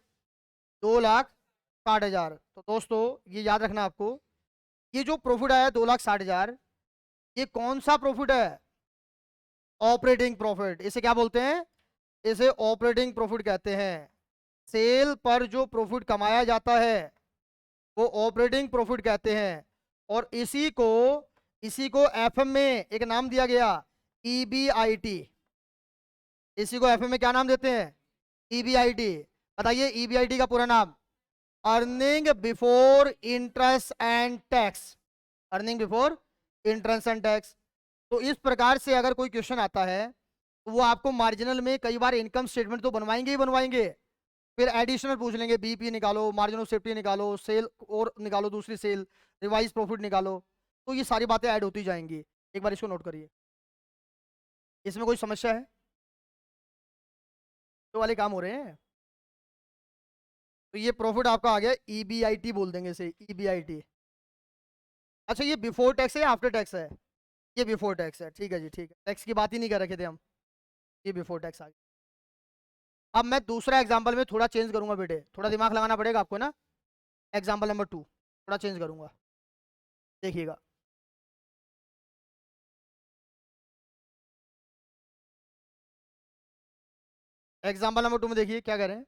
2,60,000। तो दोस्तों ये याद रखना आपको, ये जो प्रॉफिट आया 2,60,000, ये कौन सा प्रॉफिट है? Operating profit. इसे क्या बोलते हैं? इसे ऑपरेटिंग प्रॉफिट कहते हैं। सेल पर जो प्रॉफिट कमाया जाता है वो ऑपरेटिंग प्रॉफिट कहते हैं। और इसी को एफएम में एक नाम दिया गया, ईबीआईटी। इसी को एफएम में क्या नाम देते हैं? ईबीआईटी। बताइए ईबीआईटी का पूरा नाम? Earning before interest and tax. Earning before interest and tax. तो इस प्रकार से अगर कोई क्वेश्चन आता है तो वो आपको मार्जिनल में कई बार इनकम स्टेटमेंट तो बनवाएंगे ही बनवाएंगे, फिर एडिशनल पूछ लेंगे, बीपी निकालो, मार्जिन ऑफ सेफ्टी निकालो, सेल और निकालो, दूसरी सेल, रिवाइज प्रॉफिट निकालो। तो ये सारी बातें ऐड होती जाएंगी। एक बार इसको नोट करिए। इसमें कोई समस्या है? तो वाले काम हो रहे हैं। तो ये प्रॉफिट आपका आ गया, ईबीआईटी बोल देंगे इसे, ईबीआईटी। अच्छा, ये बिफोर टैक्स है या आफ्टर टैक्स है? ये बिफोर टैक्स है, ठीक है जी, ठीक है, टैक्स की बात ही नहीं कर रखे थे हम। ये बिफोर टैक्स आ गया। अब मैं दूसरा एग्जाम्पल में थोड़ा चेंज करूंगा बेटे, थोड़ा दिमाग लगाना पड़ेगा आपको ना। एग्जाम्पल नंबर 2 थोड़ा चेंज करूंगा, देखिएगा। एग्जाम्पल नंबर 2 में देखिए क्या कह रहे हैं।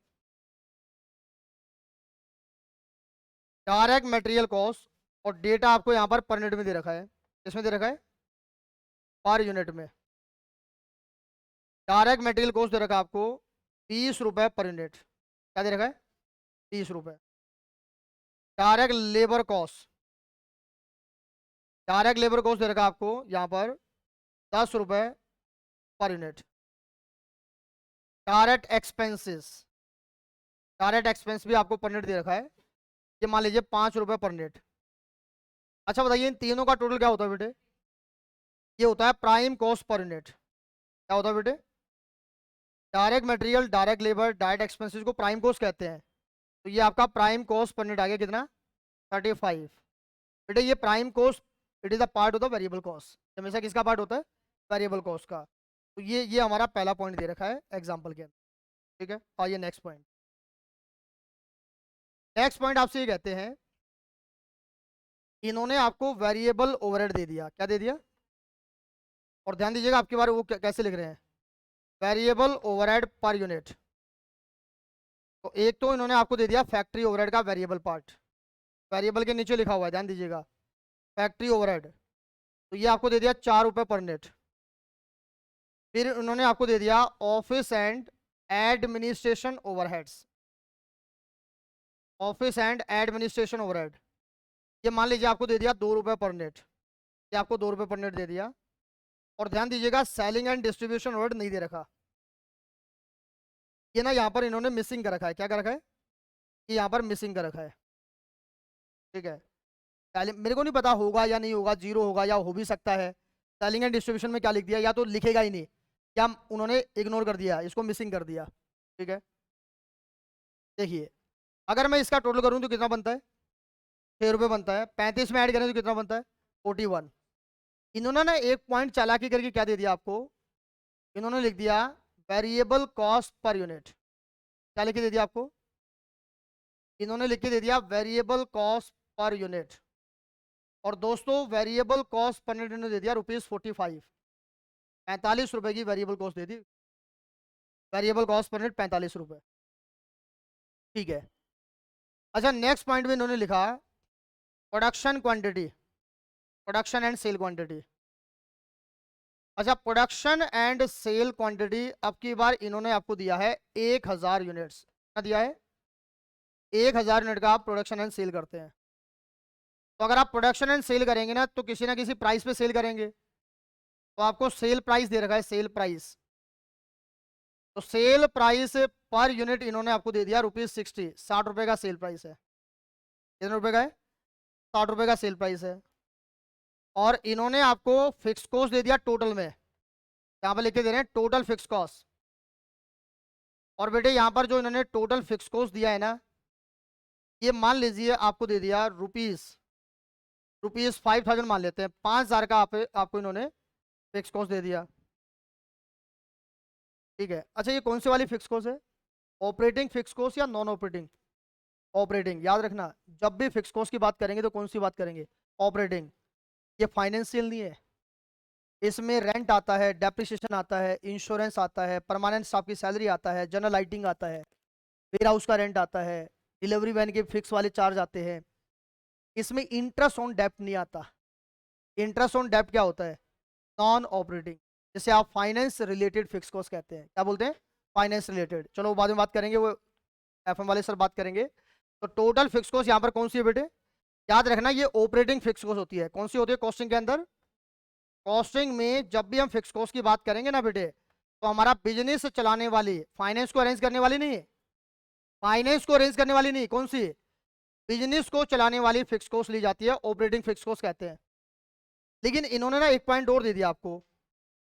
डायरेक्ट मटेरियल कॉस्ट और डेटा आपको यहाँ पर पर यूनिट में दे रखा है। किसमें दे रखा है? पर यूनिट में। डायरेक्ट मटेरियल कॉस्ट दे रखा है आपको 20 रुपए पर यूनिट। क्या दे रखा है? 20 रुपए। Direct labour cost, direct labour cost दे रखा है आपको यहाँ पर 10 रुपए per unit. Direct expenses, direct expense भी आपको पर यूनिट दे रखा है, ये मान लीजिए 5 रुपए पर यूनिट। अच्छा बताइए इन तीनों का टोटल क्या होता है बेटे? ये होता है प्राइम कॉस्ट पर यूनिट। क्या होता है बेटे? Direct material, direct labour, direct expenses को प्राइम कॉस्ट कहते हैं। तो ये आपका प्राइम कॉस्ट पर यूनिट आ गया कितना? 35। बेटे ये prime cost it is a part of the variable cost. हमेशा किसका पार्ट होता है? वेरिएबल कॉस्ट का। तो ये हमारा पहला पॉइंट दे रखा है एग्जाम्पल के अंदर। ठीक है, आइए नेक्स्ट पॉइंट। नेक्स्ट पॉइंट आपसे ये कहते हैं, इन्होंने आपको वेरिएबल ओवरहेड दे दिया। क्या दे दिया? और ध्यान दीजिएगा आपके बारे वो कैसे लिख रहे हैं, वेरिएबल ओवरहेड पर यूनिट। तो एक तो इन्होंने आपको दे दिया फैक्ट्री ओवरहेड का वेरिएबल पार्ट, वेरिएबल के नीचे लिखा हुआ है, ध्यान दीजिएगा फैक्ट्री ओवरहेड। तो ये आपको दे दिया 4 रुपए पर यूनिट। फिर उन्होंने आपको दे दिया office and administration overheads, office and administration overhead. ये मान लीजिए आपको दे दिया 2 रुपए पर यूनिट, ये आपको 2 रुपए पर यूनिट दे दिया। और ध्यान दीजिएगा सेलिंग एंड डिस्ट्रीब्यूशन ओवरहेड नहीं दे रखा। ये ना यहाँ पर इन्होंने मिसिंग कर रखा है। क्या कर रखा है? ये यहाँ पर मिसिंग कर रखा है। ठीक है, मेरे को नहीं पता होगा या नहीं होगा, जीरो होगा या हो भी सकता है। सेलिंग एंड डिस्ट्रीब्यूशन में क्या लिख दिया, या तो लिखेगा ही नहीं या उन्होंने इग्नोर कर दिया, इसको मिसिंग कर दिया। ठीक है, देखिए अगर मैं इसका टोटल करूं तो कितना बनता है? 6 रुपये बनता है। 35 में ऐड करें तो कितना बनता है? 41। इन्होंने ना एक पॉइंट चालाकी करके क्या दे दिया आपको, इन्होंने लिख दिया वेरिएबल कॉस्ट पर यूनिट। क्या लिख के दे दिया आपको? इन्होंने लिख के दे दिया वेरिएबल कॉस्ट पर यूनिट। और दोस्तों वेरिएबल कॉस्ट पर यूनिट इन्होंने दे दिया ₹45। 45 रुपए की वेरिएबल कॉस्ट दे दी, वेरिएबल कॉस्ट पर यूनिट 45 रुपए। ठीक है, अच्छा नेक्स्ट पॉइंट में इन्होंने लिखा production quantity, production and sale quantity. अच्छा प्रोडक्शन एंड सेल क्वांटिटी अब की बार इन्होंने आपको दिया है 1000 यूनिट्स। क्या दिया है? 1000 यूनिट का आप प्रोडक्शन एंड सेल करते हैं। तो अगर आप प्रोडक्शन एंड सेल करेंगे ना तो किसी ना किसी प्राइस पे सेल करेंगे, तो आपको सेल प्राइस दे रखा है, सेल प्राइस। तो सेल प्राइस पर यूनिट इन्होंने आपको दे दिया ₹60। 60 रुपए का सेल प्राइस है। कितने रुपए का है? 60 रुपए का सेल प्राइस है। और इन्होंने आपको फिक्स कॉस्ट दे दिया टोटल में, यहाँ पर लिख के दे रहे हैं टोटल फिक्स कॉस्ट। और बेटे यहाँ पर जो इन्होंने टोटल फिक्स कॉस्ट दिया है ना, ये मान लीजिए आपको दे दिया रुपीज 5000 मान लेते हैं, 5000 का आपको इन्होंने फिक्स कॉस्ट दे दिया। ठीक है, अच्छा ये कौन सी वाली फिक्स कॉस्ट है, ऑपरेटिंग फिक्स कॉस्ट या नॉन ऑपरेटिंग? ऑपरेटिंग। याद रखना जब भी फिक्स कॉस्ट की बात करेंगे तो कौन सी बात करेंगे? ऑपरेटिंग। ये फाइनेंशियल नहीं है, इसमें रेंट आता है, डेप्रिसिएशन आता है, इंश्योरेंस आता है, परमानेंट स्टाफ की सैलरी आता है, जनरल लाइटिंग आता है, वेयर हाउस का रेंट आता है, डिलीवरी वैन के फिक्स वाले चार्ज आते हैं। इसमें इंटरेस्ट ऑन डेप्ट नहीं आता। इंटरेस्ट ऑन डेप्ट क्या होता है? नॉन ऑपरेटिंग, जिसे आप फाइनेंस रिलेटेड फिक्स कॉस्ट कहते हैं। क्या बोलते हैं? Finance related. चलो बाद में बात करेंगे, वो एफएम वाले सर बात करेंगे। तो टोटल फिक्स कॉस्ट यहाँ पर कौन सी है बेटे? याद रखना ये ऑपरेटिंग फिक्स कॉस्ट होती है। कौन सी होती है कॉस्टिंग के अंदर? कॉस्टिंग में जब भी हम फिक्स कॉस्ट की बात करेंगे ना बेटे, तो हमारा बिजनेस चलाने वाली, फाइनेंस को अरेंज करने वाली नहीं है, फाइनेंस को अरेंज करने वाली नहीं, कौन सी? बिजनेस को चलाने वाली फिक्स कॉस्ट ली जाती है, ऑपरेटिंग फिक्स कॉस्ट कहते हैं। लेकिन इन्होंने ना एक पॉइंट और दे दिया आपको,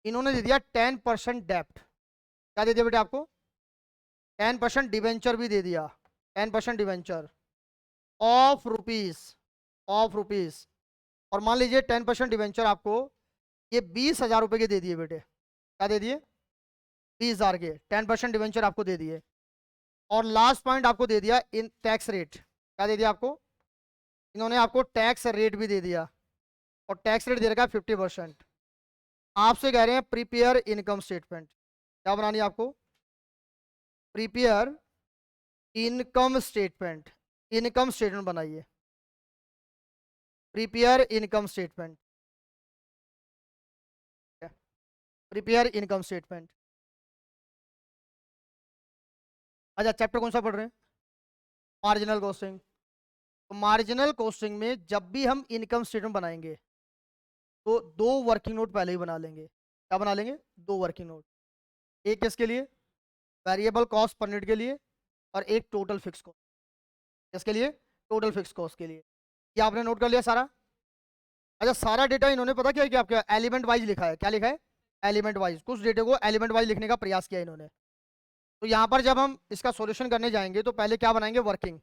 इन्होंने दे दिया 10% डेप्ट। क्या दे दिया बेटे आपको? 10% डिवेंचर भी दे दिया, 10% debenture of rupees, of rupees. और मान लीजिए 10% डिवेंचर आपको ये 20,000 रुपए के दे दिए बेटे। क्या दे दिए? 20,000 के 10% डिवेंचर आपको दे दिए। और लास्ट पॉइंट आपको दे दिया इन टैक्स रेट। क्या दे दिया आपको? इन्होंने आपको टैक्स रेट भी दे दिया, और टैक्स रेट दे रखा है 50%। आपसे कह रहे हैं प्रिपेयर इनकम स्टेटमेंट। क्या बनानी है आपको? Prepare income statement, income statement बनाइए, prepare income statement, prepare income statement. अच्छा, चैप्टर कौन सा पढ़ रहे हैं? Marginal costing. तो मार्जिनल कॉस्टिंग में जब भी हम इनकम स्टेटमेंट बनाएंगे तो दो वर्किंग नोट पहले ही बना लेंगे। क्या बना लेंगे? दो वर्किंग नोट। एक किसके लिए? वेरिएबल कॉस्ट पर यूनिट के लिए, और एक टोटल फिक्स कॉस्ट। किसके लिए? टोटल फिक्स कॉस्ट के लिए। ये आपने नोट कर लिया सारा? अच्छा, सारा डेटा इन्होंने पता क्या है कि आपका एलिमेंट वाइज लिखा है। क्या लिखा है? Element wise. कुछ डेटे को एलिमेंट वाइज लिखने का प्रयास किया इन्होंने। तो यहाँ पर जब हम इसका सॉल्यूशन करने जाएंगे तो पहले क्या बनाएंगे? वर्किंग।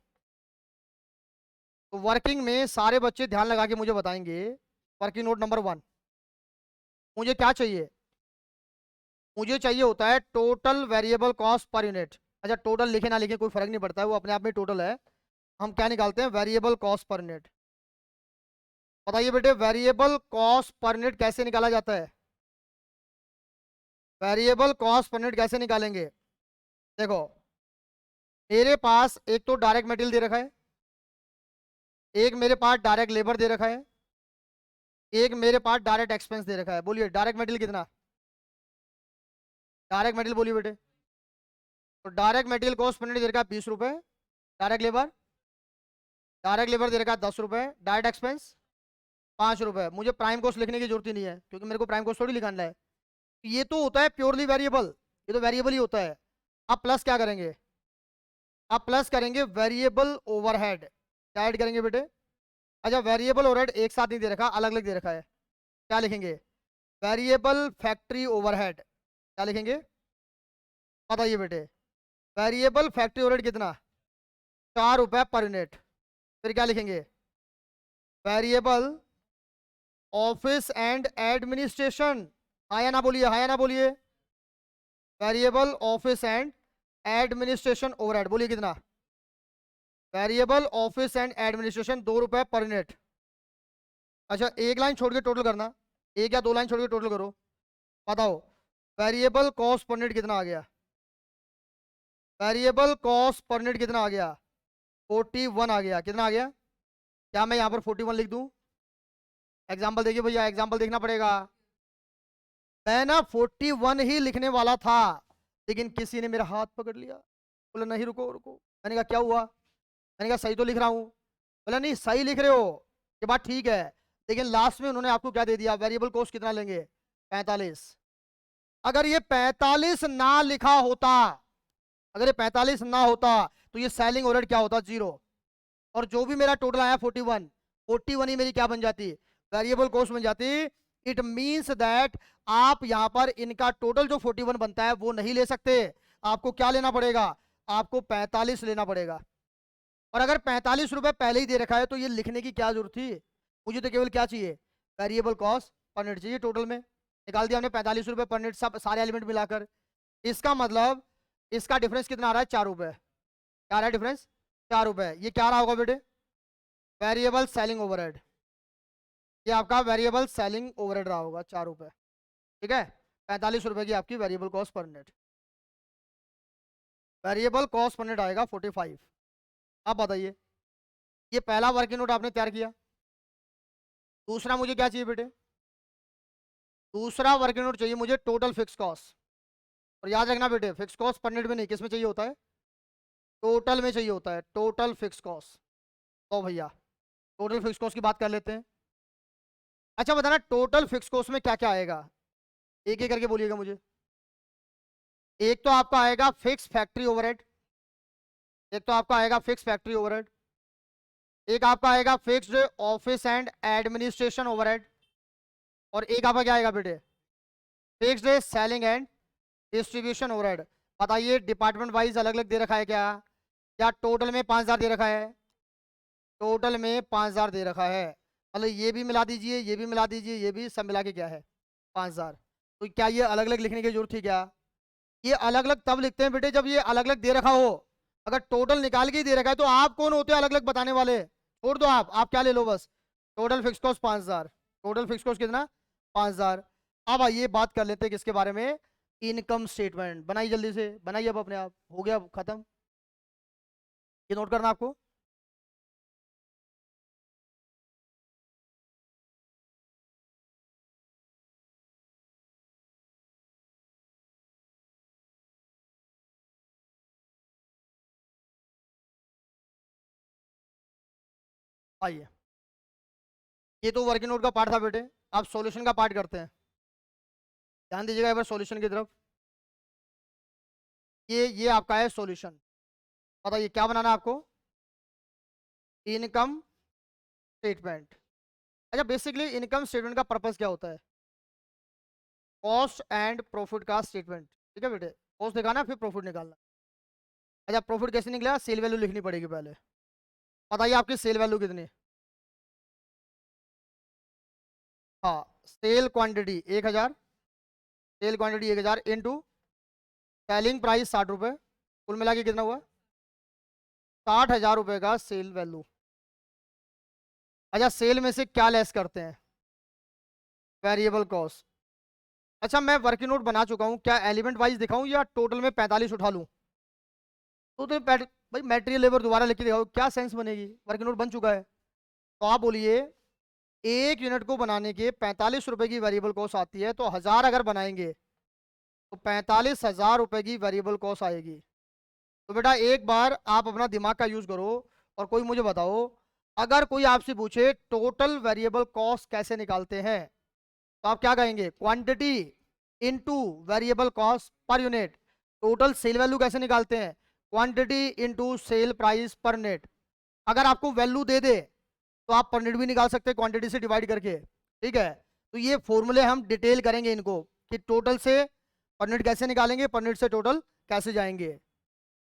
तो वर्किंग में सारे बच्चे ध्यान लगा के मुझे बताएंगे। वर्किंग नोट नंबर 1, मुझे क्या चाहिए? मुझे चाहिए होता है टोटल वेरिएबल कॉस्ट पर यूनिट। अच्छा, टोटल लिखे ना लिखे कोई फर्क नहीं पड़ता है, वो अपने आप में टोटल है। हम क्या निकालते हैं? Variable cost per unit. बताइए बेटे, वेरिएबल कॉस्ट पर यूनिट कैसे निकाला जाता है? वेरिएबल कॉस्ट पर यूनिट कैसे निकालेंगे? देखो, मेरे पास एक तो डायरेक्ट मटेरियल दे रखा है, एक मेरे पास डायरेक्ट लेबर दे रखा है, एक मेरे पास डायरेक्ट एक्सपेंस दे रखा है। बोलिए डायरेक्ट मटेरियल कितना? डायरेक्ट मटेरियल बोलिए बेटे। तो डायरेक्ट मटेरियल कॉस्ट पर यूनिट दे रखा है 20 रुपए। डायरेक्ट लेबर दे रखा है 10 रुपए। डायरेक्ट एक्सपेंस 5 रुपए। मुझे प्राइम कॉस्ट लिखने की जरूरत ही नहीं है, क्योंकि मेरे को प्राइम कॉस्ट थोड़ी लिखाना है। ये तो होता है प्योरली वेरिएबल, ये तो वेरिएबल ही होता है। अब प्लस क्या करेंगे? अब प्लस करेंगे वेरिएबल ओवरहेड। क्या ऐड करेंगे बेटे? अच्छा, वेरिएबल ओवरहेड एक साथ नहीं दे रखा, अलग अलग दे रखा है। क्या लिखेंगे? Variable factory overhead. क्या लिखेंगे? बताइए बेटे। वेरिएबल फैक्ट्री ओवरहेड कितना? 4 रुपए पर यूनिट। फिर क्या लिखेंगे? Variable office and administration. हाँ या ना बोलिए, हाँ या ना बोलिए। Variable office and administration overhead बोलिए कितना? वेरिएबल ऑफिस एंड एडमिनिस्ट्रेशन 2 रुपए पर यूनिट। अच्छा, एक लाइन छोड़ के टोटल करना, एक या दो लाइन छोड़ के टोटल करो। बताओ, वेरिएबल कॉस्ट पर यूनिट कितना आ गया? वेरिएबल कॉस्ट पर यूनिट कितना आ गया? 41 आ गया। कितना आ गया? क्या मैं यहाँ पर 41 लिख दूं? एग्जाम्पल देखिए भैया, एग्जाम्पल देखना पड़ेगा। मैं ना 41 ही लिखने वाला था, लेकिन किसी ने मेरा हाथ पकड़ लिया, बोला नहीं रुको रुको। मैंने कहा क्या हुआ? मैंने कहा सही तो लिख रहा हूँ। बोला नहीं सही लिख रहे हो, ये बात ठीक है, लेकिन लास्ट में उन्होंने आपको क्या दे दिया? वेरिएबल कॉस्ट कितना लेंगे? 45। अगर ये 45 ना लिखा होता, अगर ये 45 ना होता तो ये सेलिंग ओवरहेड क्या होता? 0। और जो भी मेरा टोटल आया 41 ही मेरी क्या बन जाती? वेरिएबल कॉस्ट बन जाती। इट मींस दैट आप यहां पर इनका टोटल जो 41 बनता है वो नहीं ले सकते। आपको क्या लेना पड़ेगा? आपको 45 लेना पड़ेगा। और अगर 45 रुपए पहले ही दे रखा है तो ये लिखने की क्या जरूरत थी? मुझे तो केवल क्या चाहिए? वेरिएबल कॉस्ट पर यूनिट चाहिए। टोटल में निकाल दिया हमने 45 रुपए पर यूनिट, सब सारे एलिमेंट मिलाकर। इसका मतलब इसका डिफरेंस कितना आ रहा है? 4 रुपए। क्या आ रहा है डिफरेंस? 4 रुपए। ये क्या रहा होगा बेटे? Variable selling overhead. ये आपका वेरिएबल सेलिंग ओवरहेड रहा होगा 4 रुपए। ठीक है, 45 रुपए की आपकी वेरिएबल कॉस्ट पर unit. Variable cost per unit आएगा 45। अब बताइए, ये पहला वर्किंग नोट आपने तैयार किया। दूसरा मुझे क्या चाहिए बेटे? दूसरा वर्किंग नोट चाहिए मुझे टोटल फिक्स कॉस्ट। और याद रखना बेटे, फिक्स कॉस्ट पर यूनिट में नहीं, किस में चाहिए होता है? टोटल में चाहिए होता है, टोटल फिक्स कॉस्ट। तो भैया टोटल फिक्स कॉस्ट की बात कर लेते हैं। अच्छा बताना, टोटल फिक्स कॉस्ट में क्या क्या आएगा? एक एक करके बोलिएगा मुझे। एक तो आपका आएगा फिक्स फैक्ट्री ओवरहेड, एक तो आपका आएगा फिक्स फैक्ट्री ओवरहेड, एक आपका आएगा fixed office and administration overhead, और एक आपका क्या आएगा बेटे? Fixed selling and distribution overhead. बताइए डिपार्टमेंट वाइज अलग अलग दे रखा है क्या? क्या टोटल में 5000 दे रखा है? टोटल में 5000 दे रखा है, मतलब ये भी मिला दीजिए, ये भी मिला दीजिए, ये भी सब मिला के क्या है? 5000। तो क्या ये अलग अलग लिखने की जरूरत थी क्या? ये अलग अलग तब लिखते हैं बेटे जब ये अलग अलग दे रखा हो। अगर टोटल निकाल के ही दे रखा है तो आप कौन होते हैं अलग अलग बताने वाले? छोड़ दो, आप क्या ले लो बस, total fix cost 5000। Total fix cost कितना? 5000। अब आइए बात कर लेते हैं किसके बारे में? इनकम स्टेटमेंट बनाइए, जल्दी से बनाइए, अब अपने आप हो गया, खत्म। ये नोट करना आपको। आइए, ये तो वर्किंग नोट का पार्ट था बेटे, आप सॉल्यूशन का पार्ट करते हैं। ध्यान दीजिएगा एक बार सॉल्यूशन की तरफ। ये आपका है सॉल्यूशन। बताइए क्या बनाना है आपको? Income statement. अच्छा, बेसिकली इनकम स्टेटमेंट का पर्पस क्या होता है? कॉस्ट एंड प्रॉफिट का स्टेटमेंट। ठीक है बेटे, कॉस्ट दिखाना फिर प्रॉफिट निकालना। अच्छा, प्रॉफिट कैसे निकलेगा? सेल वैल्यू लिखनी पड़ेगी पहले। बताइए आपकी सेल वैल्यू कितनी? हाँ, sale quantity 1000, sale quantity 1000 into selling price 60 रुपये, कुल मिला के कितना हुआ? 60,000 रुपये का सेल वैल्यू। अच्छा, सेल में से क्या लेस करते हैं? Variable cost. अच्छा, मैं वर्किंग नोट बना चुका हूँ, क्या एलिमेंट वाइज दिखाऊं या टोटल में 45 उठा लूँ? तो भाई मटेरियल लेबर दोबारा लिख के दिखाओ, क्या सेंस बनेगी? वर्किंग नोट बन चुका है। तो आप बोलिए, एक यूनिट को बनाने के 45 रुपए की वेरिएबल कॉस्ट आती है, तो 1000 अगर बनाएंगे तो 45,000 रुपए की वेरिएबल कॉस्ट आएगी। तो बेटा एक बार आप अपना दिमाग का यूज करो और कोई मुझे बताओ, अगर कोई आपसे पूछे टोटल वेरिएबल कॉस्ट कैसे निकालते हैं, तो आप क्या कहेंगे? Quantity into variable cost per unit. Total sale value कैसे निकालते हैं? क्वांटिटी इनटू सेल प्राइस पर नेट। अगर आपको वैल्यू दे दे तो आप पर नेट भी निकाल सकते हैं क्वांटिटी से डिवाइड करके। ठीक है, तो ये फॉर्मूले हम डिटेल करेंगे इनको, कि टोटल से पर नेट कैसे निकालेंगे, पर नेट से टोटल कैसे जाएंगे।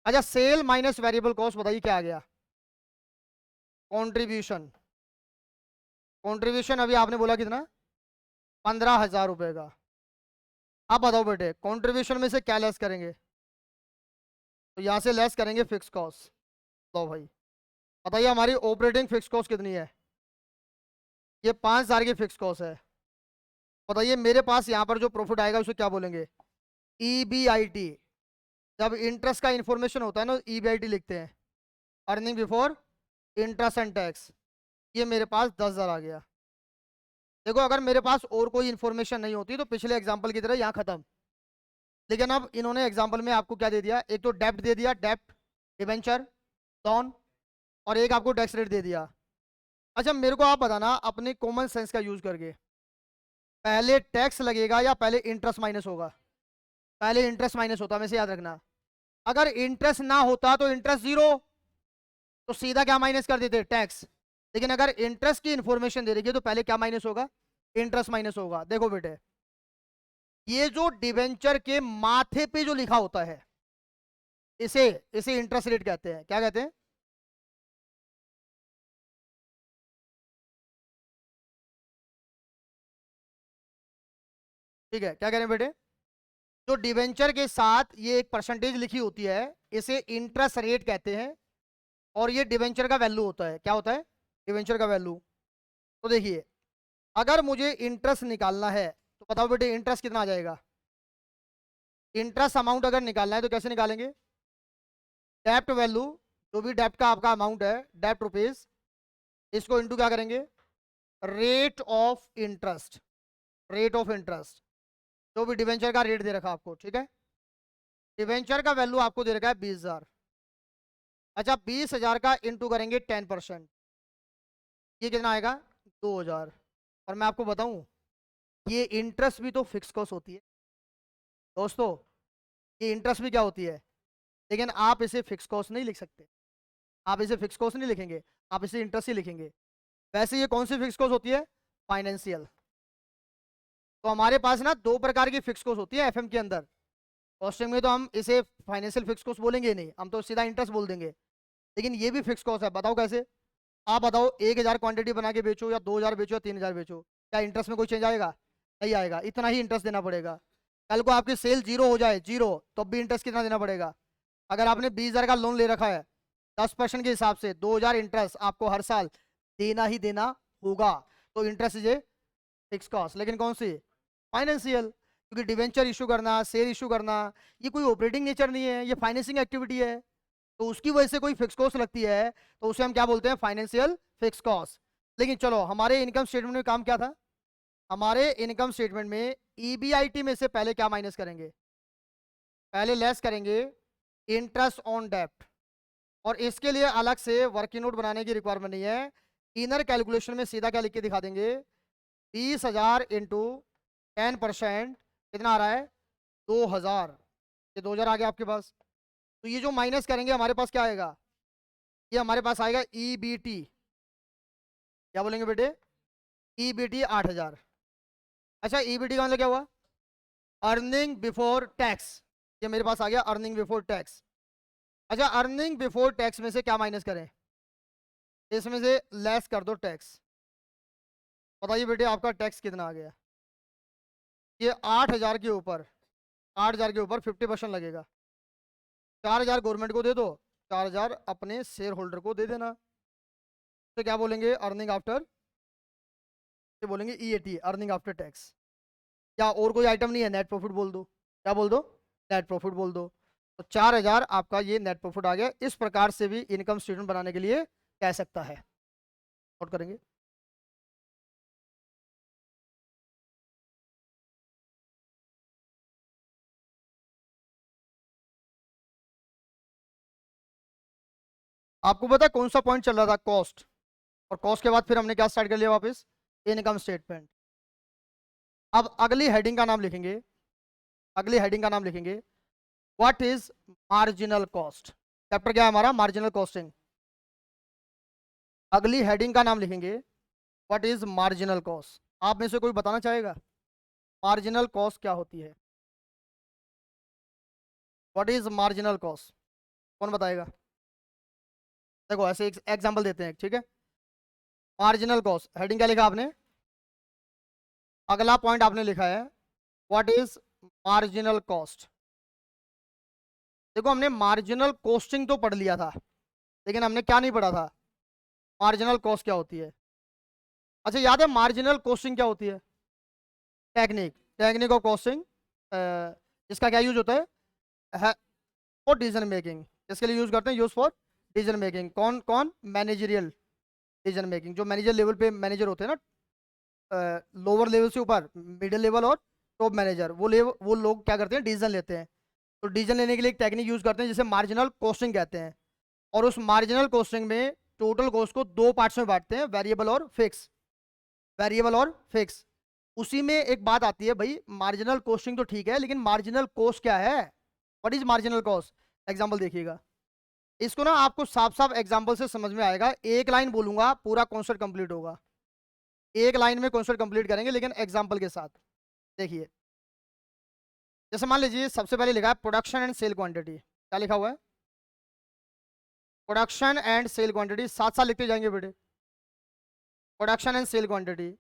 अच्छा, सेल माइनस वेरिएबल कॉस्ट, बताइए क्या आ गया? कॉन्ट्रीब्यूशन। कॉन्ट्रीब्यूशन अभी आपने बोला कितना? 15,000 रुपए का। आप बताओ बेटे, कॉन्ट्रीब्यूशन में से क्या लेस करेंगे? तो यहां से लेस करेंगे फिक्स कॉस्ट। लो भाई, बताइए हमारी ऑपरेटिंग फिक्स कॉस्ट कितनी है? ये 5,000 की फिक्स कॉस्ट है। बताइए मेरे पास यहाँ पर जो प्रॉफिट आएगा उसे क्या बोलेंगे? EBIT। जब इंटरेस्ट का इंफॉर्मेशन होता है ना, EBIT लिखते हैं, earning before interest and tax. ये मेरे पास 10,000 आ गया। देखो, अगर मेरे पास और कोई इंफॉर्मेशन नहीं होती तो पिछले एग्जाम्पल की तरह यहाँ खत्म। लेकिन अब इन्होंने एग्जाम्पल में आपको क्या दे दिया? एक तो डेप्ट दे दिया, डेप्ट, डिबेंचर, लोन, और एक आपको टैक्स रेट दे दिया। अच्छा, मेरे को आप बताना अपने कॉमन सेंस का यूज करके, पहले टैक्स लगेगा या पहले इंटरेस्ट माइनस होगा? पहले इंटरेस्ट माइनस होता, वैसे याद रखना। अगर इंटरेस्ट ना होता तो इंटरेस्ट जीरो, तो सीधा क्या माइनस कर देते? टैक्स। लेकिन अगर इंटरेस्ट की इंफॉर्मेशन दे रही है तो पहले क्या माइनस होगा? इंटरेस्ट माइनस होगा। देखो बेटे, ये जो डिवेंचर के माथे पे जो लिखा होता है, इसे इसे इंटरेस्ट रेट कहते हैं। क्या कहते हैं? ठीक है, क्या कह रहे हैं बेटे? जो डिवेंचर के साथ ये एक परसेंटेज लिखी होती है, इसे इंटरेस्ट रेट कहते हैं, और ये डिवेंचर का वैल्यू होता है। क्या होता है? डिवेंचर का वैल्यू। तो देखिए, अगर मुझे इंटरेस्ट निकालना है तो बताओ बेटे इंटरेस्ट कितना आ जाएगा? इंटरेस्ट अमाउंट अगर निकालना है तो कैसे निकालेंगे? डेप्ट वैल्यू, जो भी डेप्ट का आपका अमाउंट है, डेप्ट रुपीज, इसको इंटू क्या करेंगे? Rate of interest. Rate of interest, जो भी डिवेंचर का रेट दे रखा आपको। ठीक है, डिवेंचर का वैल्यू आपको दे रखा है 20,000। अच्छा, 20,000 का इंटू करेंगे 10%, ये कितना आएगा? 2,000। और मैं आपको बताऊं, ये इंटरेस्ट भी तो फिक्स कॉस्ट होती है दोस्तों। ये इंटरेस्ट भी क्या होती है? लेकिन आप इसे फिक्स कॉस्ट नहीं लिख सकते। आप इसे फिक्स कॉस्ट नहीं लिखेंगे, आप इसे इंटरेस्ट ही लिखेंगे। वैसे ये कौन सी फिक्स कॉस्ट होती है? फाइनेंशियल। तो हमारे पास ना दो प्रकार की फिक्स कॉस्ट होती है एफएम के अंदर। कॉस्टिंग में तो हम इसे फाइनेंशियल फिक्स कॉस्ट बोलेंगे नहीं, हम तो सीधा इंटरेस्ट बोल देंगे। लेकिन ये भी फिक्स कॉस्ट है। बताओ कैसे? आप बताओ, 1,000 क्वांटिटी बना के बेचो या 2,000 बेचो या 3,000 बेचो, क्या इंटरेस्ट में कोई चेंज आएगा? नहीं आएगा। इतना ही इंटरेस्ट देना पड़ेगा। कल को आपकी सेल जीरो हो जाए, जीरो, तो भी इंटरेस्ट कितना देना पड़ेगा? अगर आपने 20,000 का लोन ले रखा है, 10% के हिसाब से 2,000 इंटरेस्ट आपको हर साल देना ही देना होगा। तो interest is a fix cost, लेकिन कौन सी? फाइनेंशियल। क्योंकि डिवेंचर इशू करना, शेयर इशू करना, ये कोई ऑपरेटिंग नेचर नहीं है, ये फाइनेंसिंग एक्टिविटी है। तो उसकी वजह से कोई फिक्स कॉस्ट लगती है तो उसे हम क्या बोलते हैं, फाइनेंशियल फिक्स कॉस्ट। लेकिन चलो हमारे इनकम स्टेटमेंट में काम क्या था, हमारे इनकम स्टेटमेंट में ईबीआईटी में से पहले क्या माइनस करेंगे, पहले लेस करेंगे इंटरेस्ट ऑन डेप्ट। और इसके लिए अलग से वर्किंग नोट बनाने की रिक्वायरमेंट नहीं है, इनर कैलकुलेशन में सीधा क्या लिख के दिखा देंगे, 20,000 इंटू 10% कितना आ रहा है, 2,000। ये 2,000 आ गया आपके पास। तो ये जो माइनस करेंगे हमारे पास क्या आएगा, ये हमारे पास आएगा ईबीटी। क्या बोलेंगे बेटे, ईबीटी 8,000। अच्छा ईबीटी का मतलब क्या हुआ, अर्निंग बिफोर टैक्स। ये मेरे पास आ गया अर्निंग बिफोर टैक्स। अच्छा अर्निंग बिफोर टैक्स में से क्या माइनस करें, इसमें से लेस कर दो टैक्स। बताइए बेटे आपका टैक्स कितना आ गया, ये 8,000 के ऊपर, 8,000 के ऊपर 50% लगेगा। 4,000 गवर्नमेंट को दे दो, 4,000 अपने शेयर होल्डर को दे देना। तो क्या बोलेंगे, अर्निंग आफ्टर, ये बोलेंगे ईएटी, अर्निंग आफ्टर टैक्स। या और कोई आइटम नहीं है, नेट प्रॉफिट बोल दो, क्या बोल दो, नेट प्रॉफिट बोल दो। तो 4,000 आपका ये नेट प्रॉफिट आ गया। इस प्रकार से भी इनकम स्टेटमेंट बनाने के लिए कह सकता है। नोट करेंगे। आपको पता है कौन सा पॉइंट चल रहा था, कॉस्ट। और कॉस्ट के बाद फिर हमने क्या स्टार्ट कर लिया वापस, इनकम स्टेटमेंट। अब अगली हेडिंग का नाम लिखेंगे, अगली हेडिंग का नाम लिखेंगे what is marginal cost. Chapter क्या है हमारा, मार्जिनल कॉस्टिंग। अगली हेडिंग का नाम लिखेंगे व्हाट इज मार्जिनल कॉस्ट। आप में से कोई बताना चाहेगा मार्जिनल कॉस्ट क्या होती है, व्हाट इज मार्जिनल कॉस्ट, कौन बताएगा। देखो ऐसे एक एग्जांपल देते हैं, ठीक है। मार्जिनल कॉस्ट हेडिंग क्या लिखा आपने, अगला पॉइंट आपने लिखा है व्हाट इज मार्जिनल कॉस्ट। देखो हमने मार्जिनल कॉस्टिंग तो पढ़ लिया था, लेकिन हमने क्या नहीं पढ़ा था, मार्जिनल कॉस्ट क्या होती है। अच्छा याद है मार्जिनल कॉस्टिंग क्या होती है, टेक्निक, टेक्निक ऑफ कॉस्टिंग। इसका क्या यूज होता है फॉर डिसीजन मेकिंग। इसके लिए यूज करते हैं, यूज फॉर डिसीजन मेकिंग। कौन कौन, मैनेजरियल डिसीजन मेकिंग, जो मैनेजर लेवल पे मैनेजर होते हैं ना, लोअर लेवल से ऊपर, मिडिल लेवल और टॉप मैनेजर, वो लोग क्या करते हैं, डिसीजन लेते हैं। तो डिसीजन लेने के लिए एक टेक्निक यूज करते हैं जिसे मार्जिनल कॉस्टिंग कहते हैं। और उस मार्जिनल कॉस्टिंग में टोटल कॉस्ट को दो पार्ट्स में बांटते हैं, वेरिएबल और फिक्स, वेरिएबल और फिक्स। उसी में एक बात आती है भाई, मार्जिनल कॉस्टिंग तो ठीक है लेकिन मार्जिनल कॉस्ट क्या है, what is marginal cost. Example देखिएगा, इसको ना आपको साफ साफ एग्जांपल से समझ में आएगा। एक लाइन बोलूंगा पूरा कॉन्सेप्ट कंप्लीट होगा, एक लाइन में कॉन्सेप्ट कंप्लीट करेंगे लेकिन एग्जांपल के साथ। देखिए जैसे मान लीजिए सबसे पहले लिखा है प्रोडक्शन एंड सेल क्वांटिटी। क्या लिखा हुआ है, प्रोडक्शन एंड सेल क्वांटिटी, साथ साथ लिखते जाएंगे बेटे। प्रोडक्शन एंड सेल क्वांटिटी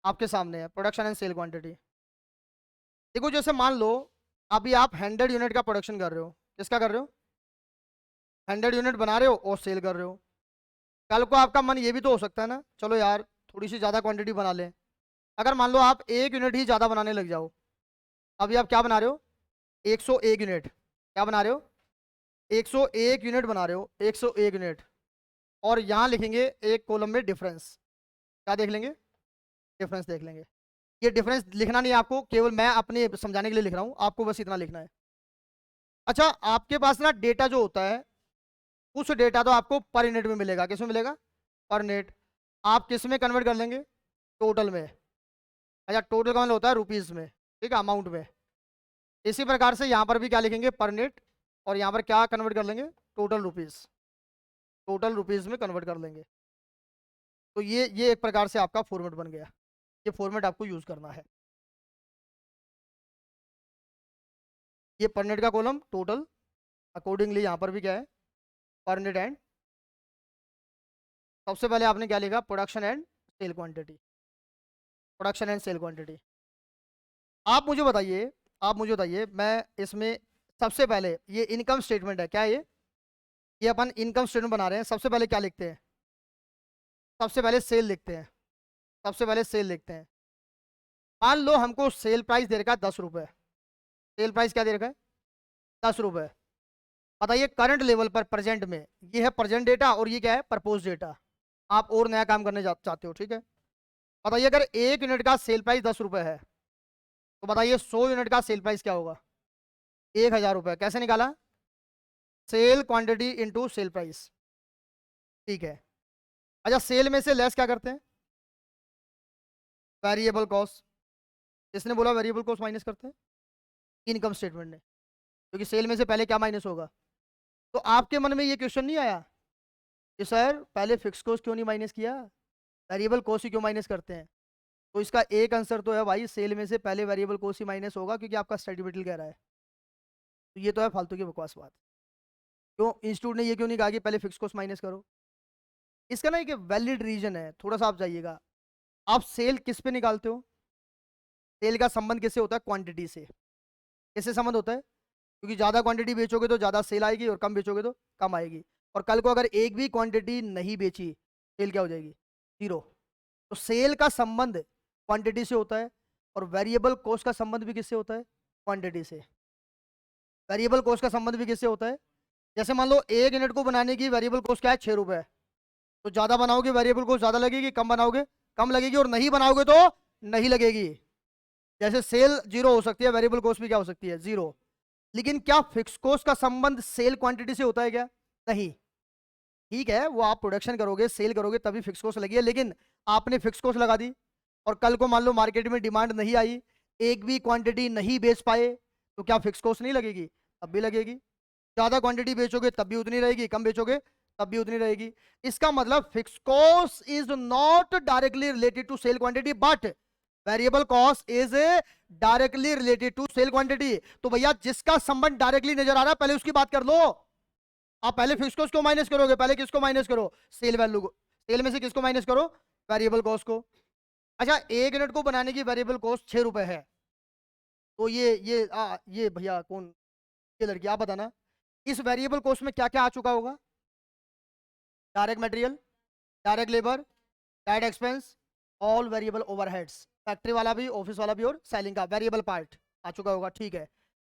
आपके सामने है, प्रोडक्शन एंड सेल क्वांटिटी। देखो जैसे मान लो अभी आप 100 यूनिट का प्रोडक्शन कर रहे हो, किसका कर रहे हो, 100 यूनिट बना रहे हो और सेल कर रहे हो। कल को आपका मन ये भी तो हो सकता है ना, चलो यार थोड़ी सी ज़्यादा क्वांटिटी बना लें। अगर मान लो आप 1 यूनिट ही ज़्यादा बनाने लग जाओ, अभी आप क्या बना रहे हो, 101 यूनिट, क्या बना रहे हो, 101 यूनिट बना रहे हो, 101 यूनिट। और यहाँ लिखेंगे एक कॉलम में डिफरेंस, क्या देख लेंगे, डिफरेंस देख लेंगे। ये डिफरेंस लिखना नहीं है आपको, केवल मैं अपने समझाने के लिए लिख रहा हूँ, आपको बस इतना लिखना है। अच्छा आपके पास ना डेटा जो होता है, कुछ डेटा तो आपको पर यूनिट में मिलेगा, किस में मिलेगा, पर यूनिट। आप किस में कन्वर्ट कर लेंगे, टोटल में। अच्छा टोटल का मतलब होता है रुपीज़ में, ठीक है, अमाउंट में। इसी प्रकार से यहाँ पर भी क्या लिखेंगे, पर यूनिट, और यहाँ पर क्या कन्वर्ट कर लेंगे, टोटल रुपीज़, टोटल रुपीज़ में कन्वर्ट कर लेंगे। तो ये एक प्रकार से आपका फॉर्मेट बन गया, ये फॉर्मेट आपको यूज़ करना है। ये पर यूनिट का कॉलम टोटल, अकॉर्डिंगली यहाँ पर भी क्या है, पर यूनिट एंड, सबसे पहले आपने क्या लिखा, production and sale quantity, production and sale quantity. आप मुझे बताइए, आप मुझे बताइए, मैं इसमें सबसे पहले ये इनकम स्टेटमेंट है, क्या है ये अपन इनकम स्टेटमेंट बना रहे हैं। सबसे पहले क्या लिखते हैं, सबसे पहले सेल लिखते हैं, सबसे पहले सेल लिखते हैं। मान लो हमको सेल प्राइस दे रखा है 10 रुपए। सेल प्राइस क्या दे रखा है? 10 रुपए। बताइए करंट लेवल पर प्रेजेंट में, ये है प्रेजेंट डेटा और ये क्या है? Propose data. आप और नया काम करने चाहते हो, ठीक है। बताइए अगर 1 यूनिट का सेल प्राइस 10 रुपए है तो बताइए 100 यूनिट का सेल प्राइस क्या होगा? 1000 रुपए। कैसे निकाला? Sale quantity into sale price, ठीक है। अच्छा सेल में से लेस क्या करते हैं? Variable cost. इसने बोला वेरिएबल कॉस्ट माइनस करते हैं इनकम स्टेटमेंट ने, क्योंकि सेल में से पहले क्या माइनस होगा। तो आपके मन में ये क्वेश्चन नहीं आया कि सर पहले फिक्स कॉस्ट क्यों नहीं माइनस किया, वेरिएबल कॉस्ट ही क्यों माइनस करते हैं? तो इसका एक आंसर तो है भाई, सेल में से पहले वेरिएबल कॉस्ट ही माइनस होगा, क्योंकि आपका स्टडी मटेरियल कह रहा है। तो ये तो है फालतू की बकवास बात। क्यों इंस्टीट्यूट ने ये क्यों नहीं कहा कि पहले फिक्स कॉस्ट माइनस करो? इसका ना एक वैलिड रीजन है, थोड़ा सा आप जाइएगा। आप सेल किस पे निकालते हो? सेल का संबंध किससे होता है? क्वांटिटी से। किससे संबंध होता है? क्योंकि ज़्यादा क्वांटिटी बेचोगे तो ज़्यादा सेल आएगी और कम बेचोगे तो कम आएगी। और कल को अगर एक भी क्वांटिटी नहीं बेची, सेल क्या हो जाएगी? 0। तो सेल का संबंध क्वांटिटी से होता है और वेरिएबल कॉस्ट का संबंध भी किससे होता है? क्वांटिटी से। वेरिएबल कॉस्ट का संबंध भी किससे होता है? जैसे मान लो 1 यूनिट को बनाने की वेरिएबल कॉस्ट क्या है? 6 रुपए। तो ज़्यादा बनाओगे वेरिएबल कॉस्ट ज़्यादा लगेगी, कम बनाओगे कम लगेगी, और नहीं बनाओगे तो नहीं लगेगी। जैसे सेल 0 हो सकती है, वेरिएबल कॉस्ट भी क्या हो सकती है? 0। लेकिन क्या फिक्स कॉस्ट का संबंध सेल क्वांटिटी से होता है क्या? नहीं। ठीक है, वो आप प्रोडक्शन करोगे, सेल करोगे तभी फिक्स कॉस्ट लगी है, लेकिन आपने फिक्स कॉस्ट लगा दी और कल को मान लो मार्केट में डिमांड नहीं आई, एक भी क्वांटिटी नहीं बेच पाए, तो क्या फिक्स कॉस्ट नहीं लगेगी? तब भी लगेगी। ज्यादा क्वांटिटी बेचोगे तब भी उतनी रहेगी, कम बेचोगे तब भी उतनी रहेगी। इसका मतलब fix cost is not directly related to sale quantity, but variable cost is directly related to sale quantity. तो भैया जिसका संबंध डायरेक्टली नजर आ रहा है पहले उसकी बात कर लो। आप पहले फिक्स कॉस्ट को माइनस करोगे, पहले किसको माइनस करो? सेल वैल्यू को। सेल में से किसको माइनस करो? वेरिएबल कॉस्ट को। अच्छा 1 यूनिट को बनाने की वेरिएबल कॉस्ट 6 रुपए है, तो ये भैया कौन, ये लड़की आप बताना, इस वेरिएबल कॉस्ट में क्या क्या आ चुका होगा? Direct material, direct labour, direct expense, all variable overheads, factory वाला भी, ऑफिस वाला भी, और सेलिंग का वेरिएबल पार्ट आ चुका होगा, ठीक है।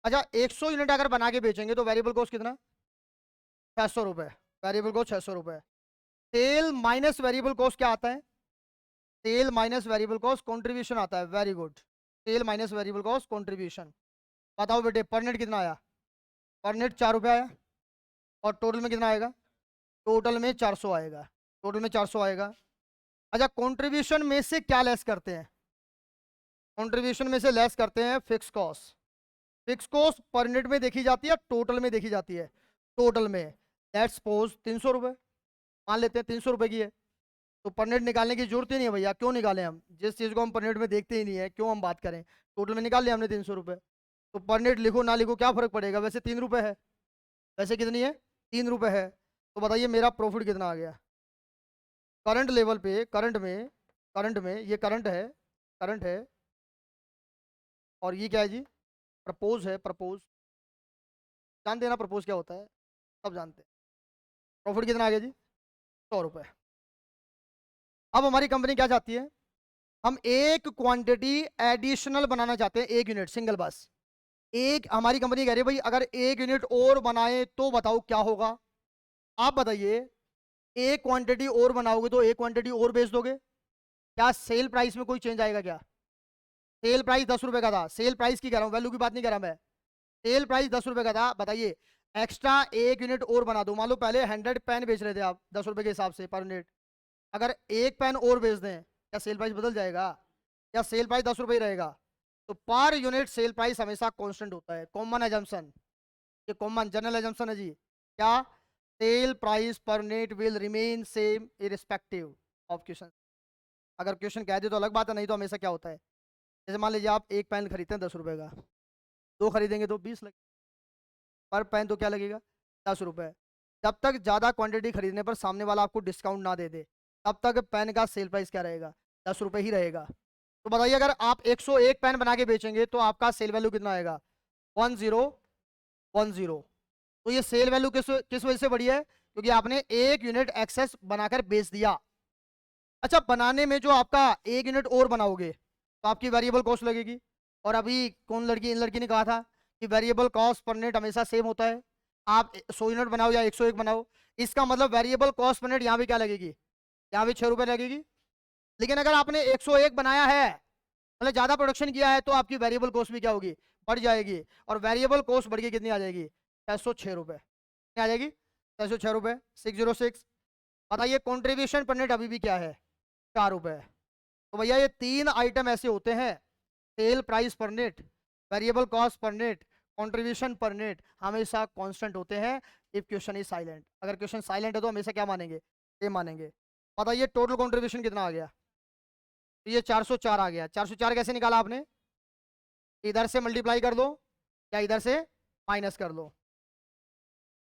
अच्छा 100 यूनिट अगर बना के बेचेंगे तो वेरिएबल कॉस्ट कितना? 600 रुपए। वेरिएबल कॉस्ट 600 रुपए। सेल माइनस वेरिएबल कॉस्ट क्या आता है? Sale minus variable cost contribution आता है, very good. Sale minus variable cost contribution. बताओ बेटे पर नेट कितना आया? पर नेट 4 रुपये आया, और टोटल में कितना आएगा? टोटल में 400 आएगा, टोटल में 400 आएगा। अच्छा कंट्रीब्यूशन में से क्या लेस करते हैं? कंट्रीब्यूशन में से लेस करते हैं fix cost. Fix cost per unit में देखी जाती है, टोटल में देखी जाती है। टोटल में लेट्स सपोज 300 रुपये मान लेते हैं, 300 रुपये की है, तो पर यूनिट निकालने की जरूरत ही नहीं है भैया। क्यों निकालें हम? जिस चीज़ को हम पर यूनिट में देखते ही नहीं है, क्यों हम बात करें? टोटल में निकाल लिया हमने 300 रुपये, तो पर यूनिट लिखो ना लिखो क्या फर्क पड़ेगा? वैसे 3 रुपये है, वैसे कितनी है? 3 रुपये है। तो बताइए मेरा प्रॉफिट कितना आ गया? करंट लेवल पे, करंट में ये करंट है, और ये क्या है जी? प्रपोज है, प्रपोज। जानते हैं ना प्रपोज क्या होता है? सब जानते हैं। प्रॉफिट कितना आ गया जी? 100 रुपये। अब हमारी कंपनी क्या चाहती है? हम एक क्वांटिटी एडिशनल बनाना चाहते हैं, 1 यूनिट सिंगल बस। एक हमारी कंपनी कह रही है भाई अगर 1 यूनिट और बनाए तो बताओ क्या होगा? आप बताइए, एक क्वांटिटी और बनाओगे तो एक क्वांटिटी और बेच दोगे, क्या सेल प्राइस में कोई चेंज आएगा क्या? सेल प्राइस 10 रुपए का था, सेल प्राइस की कह रहा हूं, वैल्यू की बात नहीं कर रहा मैं। सेल प्राइस 10 रुपए का था, बताइए एक्स्ट्रा 1 यूनिट और बना दो। मान लो पहले 100 पेन बेच रहे थे आप 10 रुपए के हिसाब से पर यूनिट, अगर एक पेन और बेच दें क्या सेल प्राइस बदल जाएगा? या सेल प्राइस 10 रुपए ही रहेगा? तो पर यूनिट सेल प्राइस हमेशा कांस्टेंट होता है। कॉमन एजम्पशन, ये कॉमन जनरल एजम्पशन है जी। क्या? Cell price per unit will remain same irrespective of question. अगर क्वेश्चन कह दे तो अलग बात है, नहीं तो हमेशा क्या होता है? जैसे मान लीजिए आप एक पेन खरीदते हैं 10 रुपए का, दो खरीदेंगे तो 20 लगे, पर पेन तो क्या लगेगा? 10 रुपए। जब तक ज़्यादा क्वांटिटी खरीदने पर सामने वाला आपको डिस्काउंट ना दे दे तब तक पेन का सेल प्राइस क्या रहेगा? 10 रुपए ही रहेगा। तो बताइए अगर आप 101 पेन बना के बेचेंगे तो आपका सेल वैल्यू कितना आएगा? 1010। तो ये सेल वैल्यू किस किस वजह से बढ़ी है? क्योंकि आपने 1 यूनिट एक्सेस बनाकर बेच दिया। अच्छा बनाने में जो आपका 1 यूनिट और बनाओगे तो आपकी वेरिएबल कॉस्ट लगेगी। और अभी कौन लड़की, इन लड़की ने कहा था कि वेरिएबल कॉस्ट पर यूनिट हमेशा सेम होता है, आप 100 यूनिट बनाओ या 101 बनाओ, इसका मतलब वेरिएबल कॉस्ट पर यूनिट यहाँ भी क्या लगेगी, यहाँ भी 6 रुपये लगेगी। लेकिन अगर आपने 101 बनाया है, मतलब ज्यादा प्रोडक्शन किया है, तो आपकी वेरिएबल कॉस्ट भी क्या होगी, बढ़ जाएगी। और वेरिएबल कॉस्ट बढ़ के कितनी आ जाएगी, 606 रुपये आ जाएगी, 606 रुपये 606। बताइए कॉन्ट्रीब्यूशन पर यूनिट अभी भी क्या है, 4 रुपये। तो भैया ये 3 आइटम ऐसे होते हैं, cell price per unit, variable cost per unit, contribution per unit, हमेशा कांस्टेंट होते हैं इफ क्वेश्चन इज साइलेंट। अगर क्वेश्चन साइलेंट है तो हमेशा क्या मानेंगे, सेम मानेंगे। बताइए टोटल कंट्रीब्यूशन कितना आ गया, तो ये 404 आ गया। 404 कैसे निकाला आपने, इधर से मल्टीप्लाई कर दो या इधर से माइनस कर दो।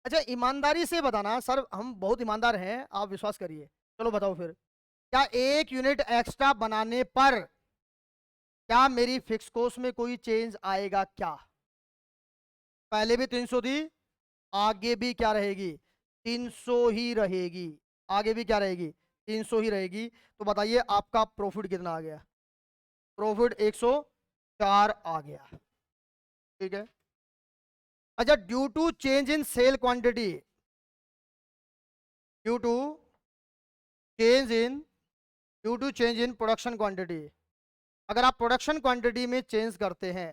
अच्छा ईमानदारी से बताना, सर हम बहुत ईमानदार हैं, आप विश्वास करिए। चलो बताओ फिर, क्या 1 यूनिट एक्स्ट्रा बनाने पर क्या मेरी फिक्स कॉस्ट में कोई चेंज आएगा क्या? पहले भी 300 थी, आगे भी क्या रहेगी, 300 ही रहेगी, आगे भी क्या रहेगी, 300 ही रहेगी। तो बताइए आपका प्रॉफिट कितना आ गया, प्रॉफिट 104 आ गया, ठीक है। अच्छा due to change in sale quantity, due to change in due to change in production quantity, अगर आप प्रोडक्शन क्वांटिटी में चेंज करते हैं,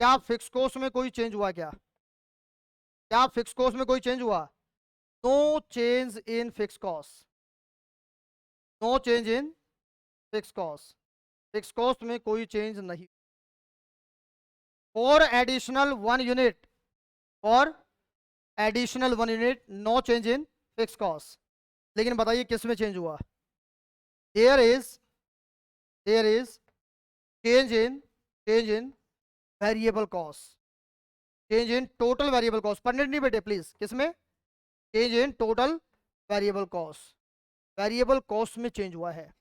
क्या फिक्स कॉस्ट में कोई चेंज हुआ क्या, क्या फिक्स कॉस्ट में कोई चेंज हुआ? No change in fix cost, no change in fix cost, fix cost में कोई चेंज नहीं। For additional 1 unit, for additional 1 unit no change in fix cost. लेकिन बताइए किस में चेंज हुआ, there is change in variable cost, change in total variable cost, पर unit नहीं बेटे प्लीज, किसमें, change in total variable cost, variable cost में चेंज हुआ है।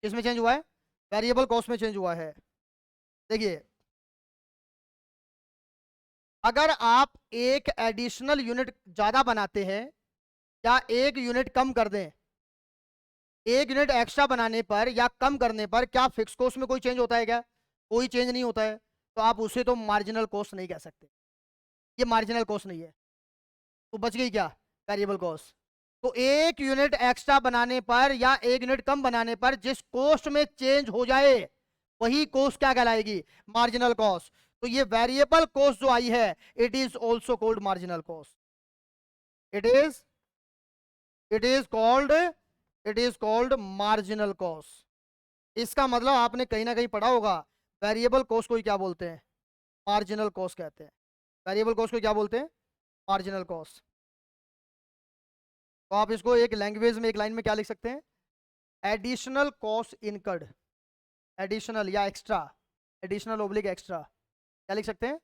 किसमें चेंज हुआ है, वेरिएबल कॉस्ट में चेंज हुआ है। देखिए अगर आप एक एडिशनल यूनिट ज्यादा बनाते हैं या एक यूनिट कम कर दें, एक यूनिट एक्स्ट्रा बनाने पर या कम करने पर क्या फिक्स कॉस्ट में कोई चेंज होता है क्या? कोई चेंज नहीं होता है, तो आप उसे तो मार्जिनल कॉस्ट नहीं कह सकते, ये मार्जिनल कॉस्ट नहीं है। तो बच गई क्या, वेरिएबल कॉस्ट। तो एक यूनिट एक्स्ट्रा बनाने पर या एक यूनिट कम बनाने पर जिस कॉस्ट में चेंज हो जाए वही कॉस्ट क्या कहलाएगी, मार्जिनल कॉस्ट। तो ये वेरिएबल कॉस्ट जो आई है, it is also called marginal cost, it is called marginal cost. इसका मतलब आपने कहीं ना कहीं पढ़ा होगा, वेरिएबल कॉस्ट को क्या बोलते हैं, मार्जिनल कॉस्ट कहते हैं। वेरिएबल कॉस्ट को क्या बोलते हैं, मार्जिनल कॉस्ट। तो आप इसको एक लैंग्वेज में एक लाइन में क्या लिख सकते हैं, एडिशनल कॉस्ट इनकर्ड, एडिशनल या एक्स्ट्रा, एडिशनल ओब्लिक एक्स्ट्रा, क्या लिख सकते हैं,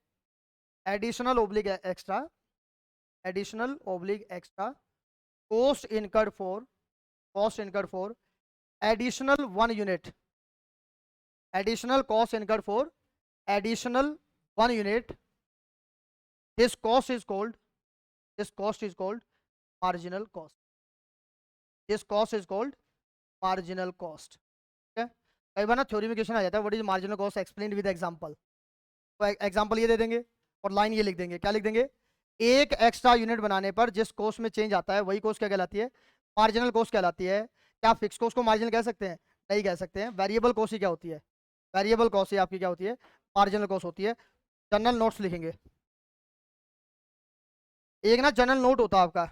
additional oblique extra, additional oblique extra cost incurred for additional 1 unit, additional cost incurred for additional 1 unit, this cost is called marginal cost, this cost is called marginal cost. ठीक है, कई बार ना theory में question आ जाता है, what is marginal cost explained with example. तो example ये दे देंगे और लाइन ये लिख देंगे, क्या लिख देंगे, एक एक्स्ट्रा यूनिट बनाने पर जिस कॉस्ट में चेंज आता है वही कॉस्ट क्या कहलाती है, मार्जिनल कॉस्ट कहलाती है। क्या फिक्स कॉस्ट को मार्जिनल कह सकते हैं, नहीं कह सकते हैं। वेरिएबल कॉस्ट ही क्या होती है, वेरिएबल कॉस्ट ही आपकी क्या होती है, मार्जिनल कॉस्ट होती है। जनरल नोट्स लिखेंगे, एक ना जनरल नोट होता है आपका।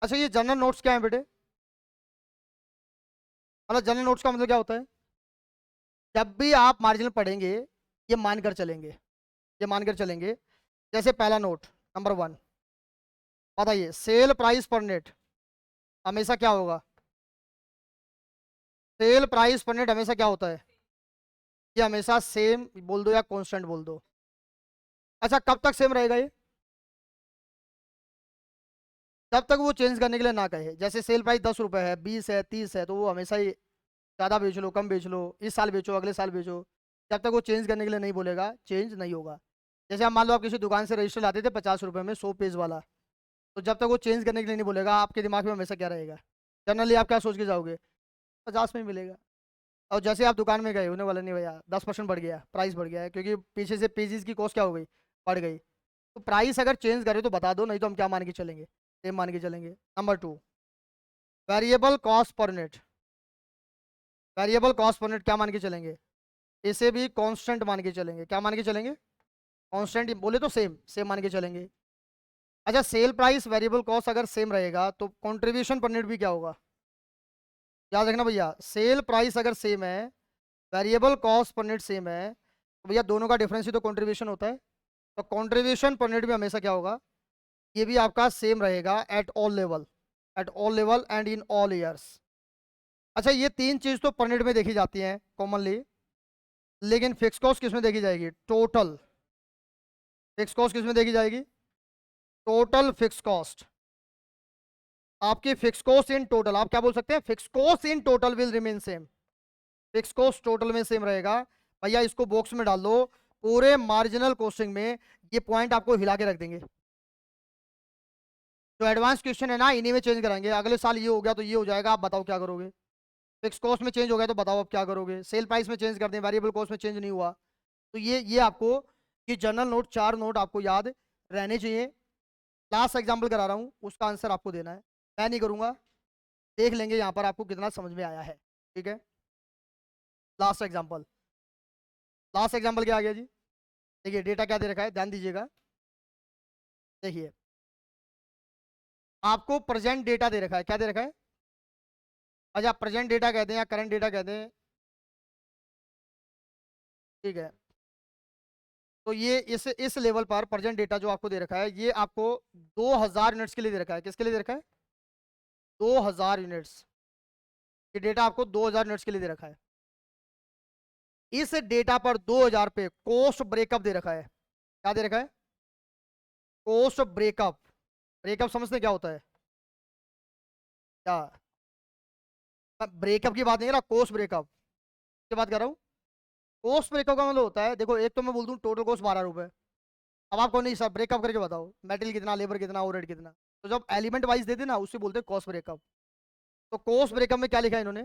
अच्छा ये जनरल नोट्स क्या है बेटे, मतलब जनरल नोट्स का मतलब क्या होता है, जब भी आप मार्जिनल पढ़ेंगे ये मानकर चलेंगे, ये मानकर चलेंगे। जैसे पहला नोट नंबर 1, बताइए सेल प्राइस पर नेट हमेशा क्या होगा, सेल प्राइस पर नेट हमेशा क्या होता है, ये हमेशा सेम बोल दो या कांस्टेंट बोल दो। अच्छा कब तक सेम रहेगा ये, जब तक वो चेंज करने के लिए ना कहे। जैसे सेल प्राइस 10 रुपये है, 20 है, 30 है, तो वो हमेशा ही ज़्यादा बेच लो, कम बेच लो, इस साल बेचो, अगले साल बेचो, जब तक वो चेंज करने के लिए नहीं बोलेगा चेंज नहीं होगा। जैसे आप मान लो आप किसी दुकान से रजिस्टर लाते थे 50 रुपये में 100 पेज वाला, तो जब तक वो चेंज करने के लिए नहीं बोलेगा आपके दिमाग में हमेशा क्या रहेगा, जनरली आप क्या सोच के जाओगे, 50 में ही मिलेगा। और जैसे आप दुकान में गए, होने वाला नहीं भैया, 10% बढ़ गया, प्राइस बढ़ गया है, क्योंकि पीछे से पेजेस की कॉस्ट क्या हो गई, बढ़ गई। तो प्राइस अगर चेंज करे तो बता दो, नहीं तो हम क्या मान के चलेंगे, सेम मान के चलेंगे। नंबर 2, वेरिएबल कॉस्ट पर unit. Variable cost per unit क्या मान के चलेंगे, इसे भी कांस्टेंट मान के चलेंगे। क्या मान के चलेंगे, कांस्टेंट बोले तो सेम सेम मान के चलेंगे। अच्छा, सेल प्राइस वेरिएबल कॉस्ट अगर सेम रहेगा तो कंट्रीब्यूशन पर यूनिट भी क्या होगा, याद रखना भैया। सेल प्राइस अगर सेम है, variable cost per unit same है, तो भैया दोनों का डिफरेंस ही तो कंट्रीब्यूशन होता है। तो कंट्रीब्यूशन पर यूनिट भी हमेशा क्या होगा, ये भी आपका सेम रहेगा at all level, at all level and in all years. अच्छा, ये तीन चीज तो पर यूनिट में देखी जाती हैं कॉमनली, लेकिन फिक्स कॉस्ट किस में देखी जाएगी, टोटल। फिक्स कॉस्ट किस में देखी जाएगी, टोटल फिक्स कॉस्ट। आपकी फिक्स कॉस्ट इन टोटल, आप क्या बोल सकते हैं, fix cost in total will remain same. Fix cost total में सेम रहेगा। भैया इसको बॉक्स में डाल दो, पूरे मार्जिनल कॉस्टिंग में ये पॉइंट आपको हिला के रख देंगे। जो एडवांस क्वेश्चन है ना, इन्हीं में चेंज कराएंगे। अगले साल ये हो गया तो ये हो जाएगा, आप बताओ क्या करोगे। फिक्स कॉस्ट में चेंज हो गया तो बताओ आप क्या करोगे। सेल प्राइस में चेंज कर दें, वेरिएबल कॉस्ट में चेंज नहीं हुआ, तो ये आपको, ये जनरल नोट 4 नोट आपको याद रहने चाहिए। लास्ट एग्जाम्पल करा रहा हूँ, उसका आंसर आपको देना है, मैं नहीं करूँगा। देख लेंगे यहाँ पर आपको कितना समझ में आया है, ठीक है। लास्ट एग्जाम्पल, लास्ट एग्जाम्पल क्या आ गया जी, देखिए डेटा क्या दे रखा है, ध्यान दीजिएगा। देखिए आपको प्रेजेंट डेटा दे रखा है, क्या दे रखा है, अच्छा प्रेजेंट डेटा कहते हैं या करंट डेटा कहते हैं, ठीक है। तो ये इस लेवल पर प्रेजेंट डेटा जो आपको दे रखा है, ये आपको 2000 यूनिट्स के लिए दे रखा है। किसके लिए दे रखा है, 2000 यूनिट्स। ये डेटा आपको 2000 यूनिट्स के लिए दे रखा है। इस डेटा पर 2000 पे कॉस्ट ब्रेकअप दे रखा है। क्या दे रखा है, कॉस्ट ब्रेकअप। ब्रेकअप समझते क्या होता है, क्या, ब्रेकअप की बात नहीं कर रहा, कॉस्ट ब्रेकअप की बात कर रहा हूँ। कॉस्ट ब्रेकअप का मतलब होता है, देखो एक तो मैं बोल दूं टोटल कॉस्ट 12 रुपए, अब आपको नहीं सर ब्रेकअप करके बताओ, मेटेरियल कितना, लेबर कितना, ओवरहेड कितना। तो जब एलिमेंट वाइज देते ना, उससे बोलते हैं कॉस्ट ब्रेकअप। तो कॉस्ट ब्रेकअप में क्या लिखा है इन्होंने,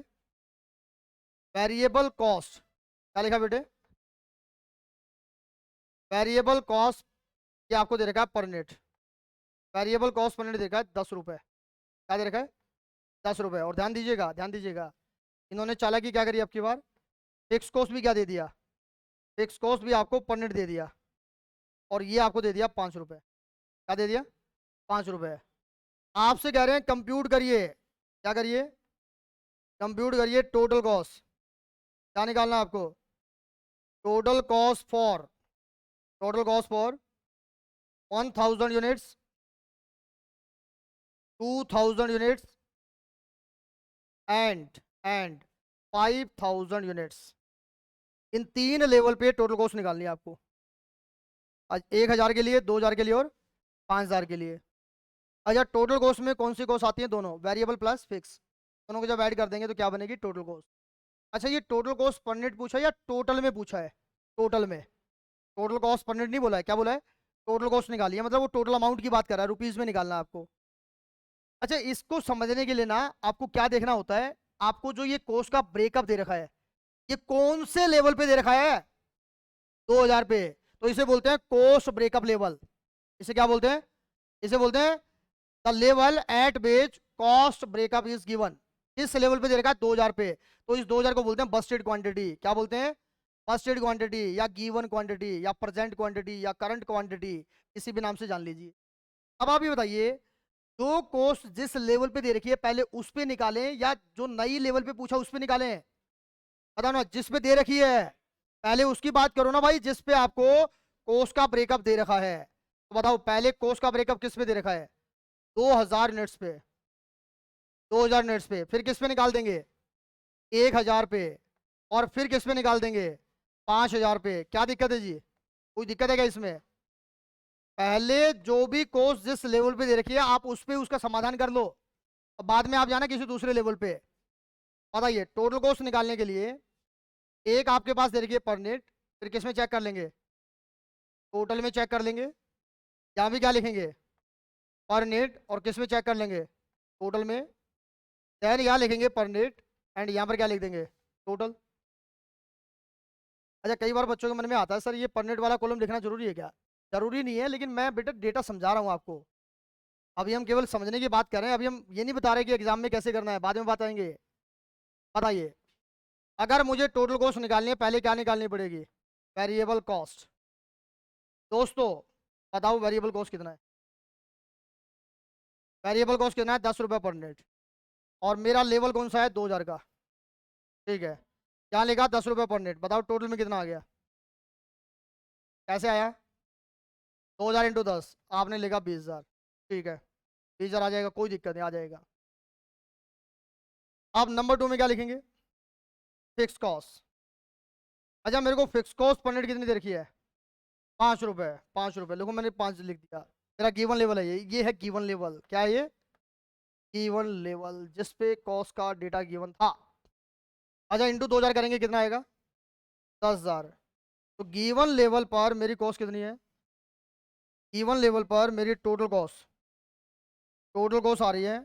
वेरिएबल कॉस्ट। क्या लिखा बेटे, वेरिएबल कॉस्ट, ये आपको दे रखा है पर यूनिट। वेरिएबल कॉस्ट पर यूनिट दे रखा है 10 रुपए। क्या दे रखा है, 10 रुपए। और ध्यान दीजिएगा, ध्यान दीजिएगा, इन्होंने चालाकी क्या करी आपकी बार, फिक्स कॉस्ट भी क्या दे दिया, फिक्स कॉस्ट भी आपको पर यूनिट दे दिया, और ये आपको दे दिया 5 रुपए। क्या दे दिया, 5 रुपए। आपसे कह रहे हैं कंप्यूट करिए, क्या करिए, कंप्यूट करिए टोटल कॉस्ट। क्या निकालना है आपको, total cost for, total cost for 1000 units, 2000 units and 5000 units. इन तीन लेवल पे टोटल कॉस्ट निकालनी है आपको। आज 1000 के लिए, 2000 के लिए और 5000 के लिए। अच्छा, टोटल कॉस्ट में कौन सी कॉस्ट आती है, दोनों, वेरिएबल प्लस फिक्स, दोनों को जब ऐड कर देंगे तो क्या बनेगी, टोटल कॉस्ट। अच्छा, ये टोटल कॉस्ट पर यूनिट पूछा है या टोटल में पूछा है, टोटल में। टोटल कॉस्ट पर यूनिट नहीं बोला है, क्या बोला है, टोटल कॉस्ट निकाली है, मतलब वो टोटल अमाउंट की बात कर रहा है, रुपीज में निकालना है आपको। अच्छा, इसको समझने के लिए ना आपको क्या देखना होता है, आपको जो ये कॉस्ट का ब्रेकअप दे रखा है, ये कौन से लेवल पे दे रखा है, 2000 पे, तो इसे बोलते हैं कॉस्ट ब्रेकअप लेवल। इसे क्या बोलते हैं, इसे बोलते हैं the level eight which cost breakup is given. किस लेवल पे दे रखा है, 2000 पे, तो इस 2000 को बोलते हैं बस्टेड क्वांटिटी। क्या बोलते हैं, बस्टेड क्वांटिटी या गिवन क्वांटिटी या प्रेजेंट क्वांटिटी या करंट क्वांटिटी, किसी भी नाम से जान लीजिए। अब आप ये बताइए, जो कॉस्ट जिस लेवल पे दे रखी है पहले उस पे निकालें या जो नई लेवल पे पूछा उस पे निकालें, बताओ ना। जिस पे दे रखी है पहले उसकी बात करो ना भाई, जिस पे आपको कॉस्ट का ब्रेकअप दे रखा है। तो बताओ पहले कॉस्ट का ब्रेकअप किस पे दे रखा है, 2000 यूनिट्स पे, 2000 यूनिट्स पे। फिर किस पे निकाल देंगे, 1000 पे। और फिर किस पे निकाल देंगे, 5000 पे। क्या दिक्कत है जी, कोई दिक्कत है क्या इसमें, पहले जो भी कॉस्ट जिस लेवल पे दे रखी है आप उस पे उसका समाधान कर लो, और बाद में आप जाना किसी दूसरे लेवल पे। बताइए, टोटल कॉस्ट निकालने के लिए एक आपके पास दे रखी है पर यूनिट, फिर किस में चेक कर लेंगे, टोटल में चेक कर लेंगे, यहाँ भी क्या लिखेंगे, पर यूनिट, और किस में चेक कर लेंगे, टोटल में। देन यहाँ लिखेंगे पर यूनिट एंड यहाँ पर क्या लिख देंगे, टोटल। अच्छा, कई बार बच्चों के मन में आता है सर ये पर यूनिट वाला कॉलम लिखना जरूरी है क्या? जरूरी नहीं है, लेकिन मैं बेटा डेटा समझा रहा हूँ आपको। अभी हम केवल समझने की बात कर रहे हैं, अभी हम ये नहीं बता रहे कि एग्जाम में कैसे करना है, बाद में बताएंगे। बताइए, अगर मुझे टोटल कॉस्ट निकालनी है, पहले क्या निकालनी पड़ेगी? Variable cost. दोस्तों बताओ वेरिएबल कॉस्ट कितना है? वेरिएबल कॉस्ट कितना है? 10 रुपये पर यूनिट। और मेरा लेवल कौन सा है? 2000 का। ठीक है, क्या लिखा? 10 रुपये पर यूनिट। बताओ टोटल में कितना आ गया? कैसे आया? 2000 इंटू 10, आपने लिखा 20,000। ठीक है, 20,000 आ जाएगा, कोई दिक्कत नहीं, आ जाएगा। अब नंबर 2 में क्या लिखेंगे? Fix cost. अच्छा, मेरे को फिक्स कॉस्ट पर यूनिट कितनी दे रखी है? 5 रुपये। 5 रुपये लिखो, मैंने 5 लिख दिया। मेरा गिवन लेवल है ये है गिवन लेवल। क्या है ये? गिवन लेवल, जिस पे कॉस्ट का डेटा गिवन था। अच्छा, इंटू 2000 करेंगे, कितना आएगा? 10,000। तो गिवन लेवल पर मेरी कॉस्ट कितनी है? गिवन लेवल पर मेरी टोटल कॉस्ट आ रही है,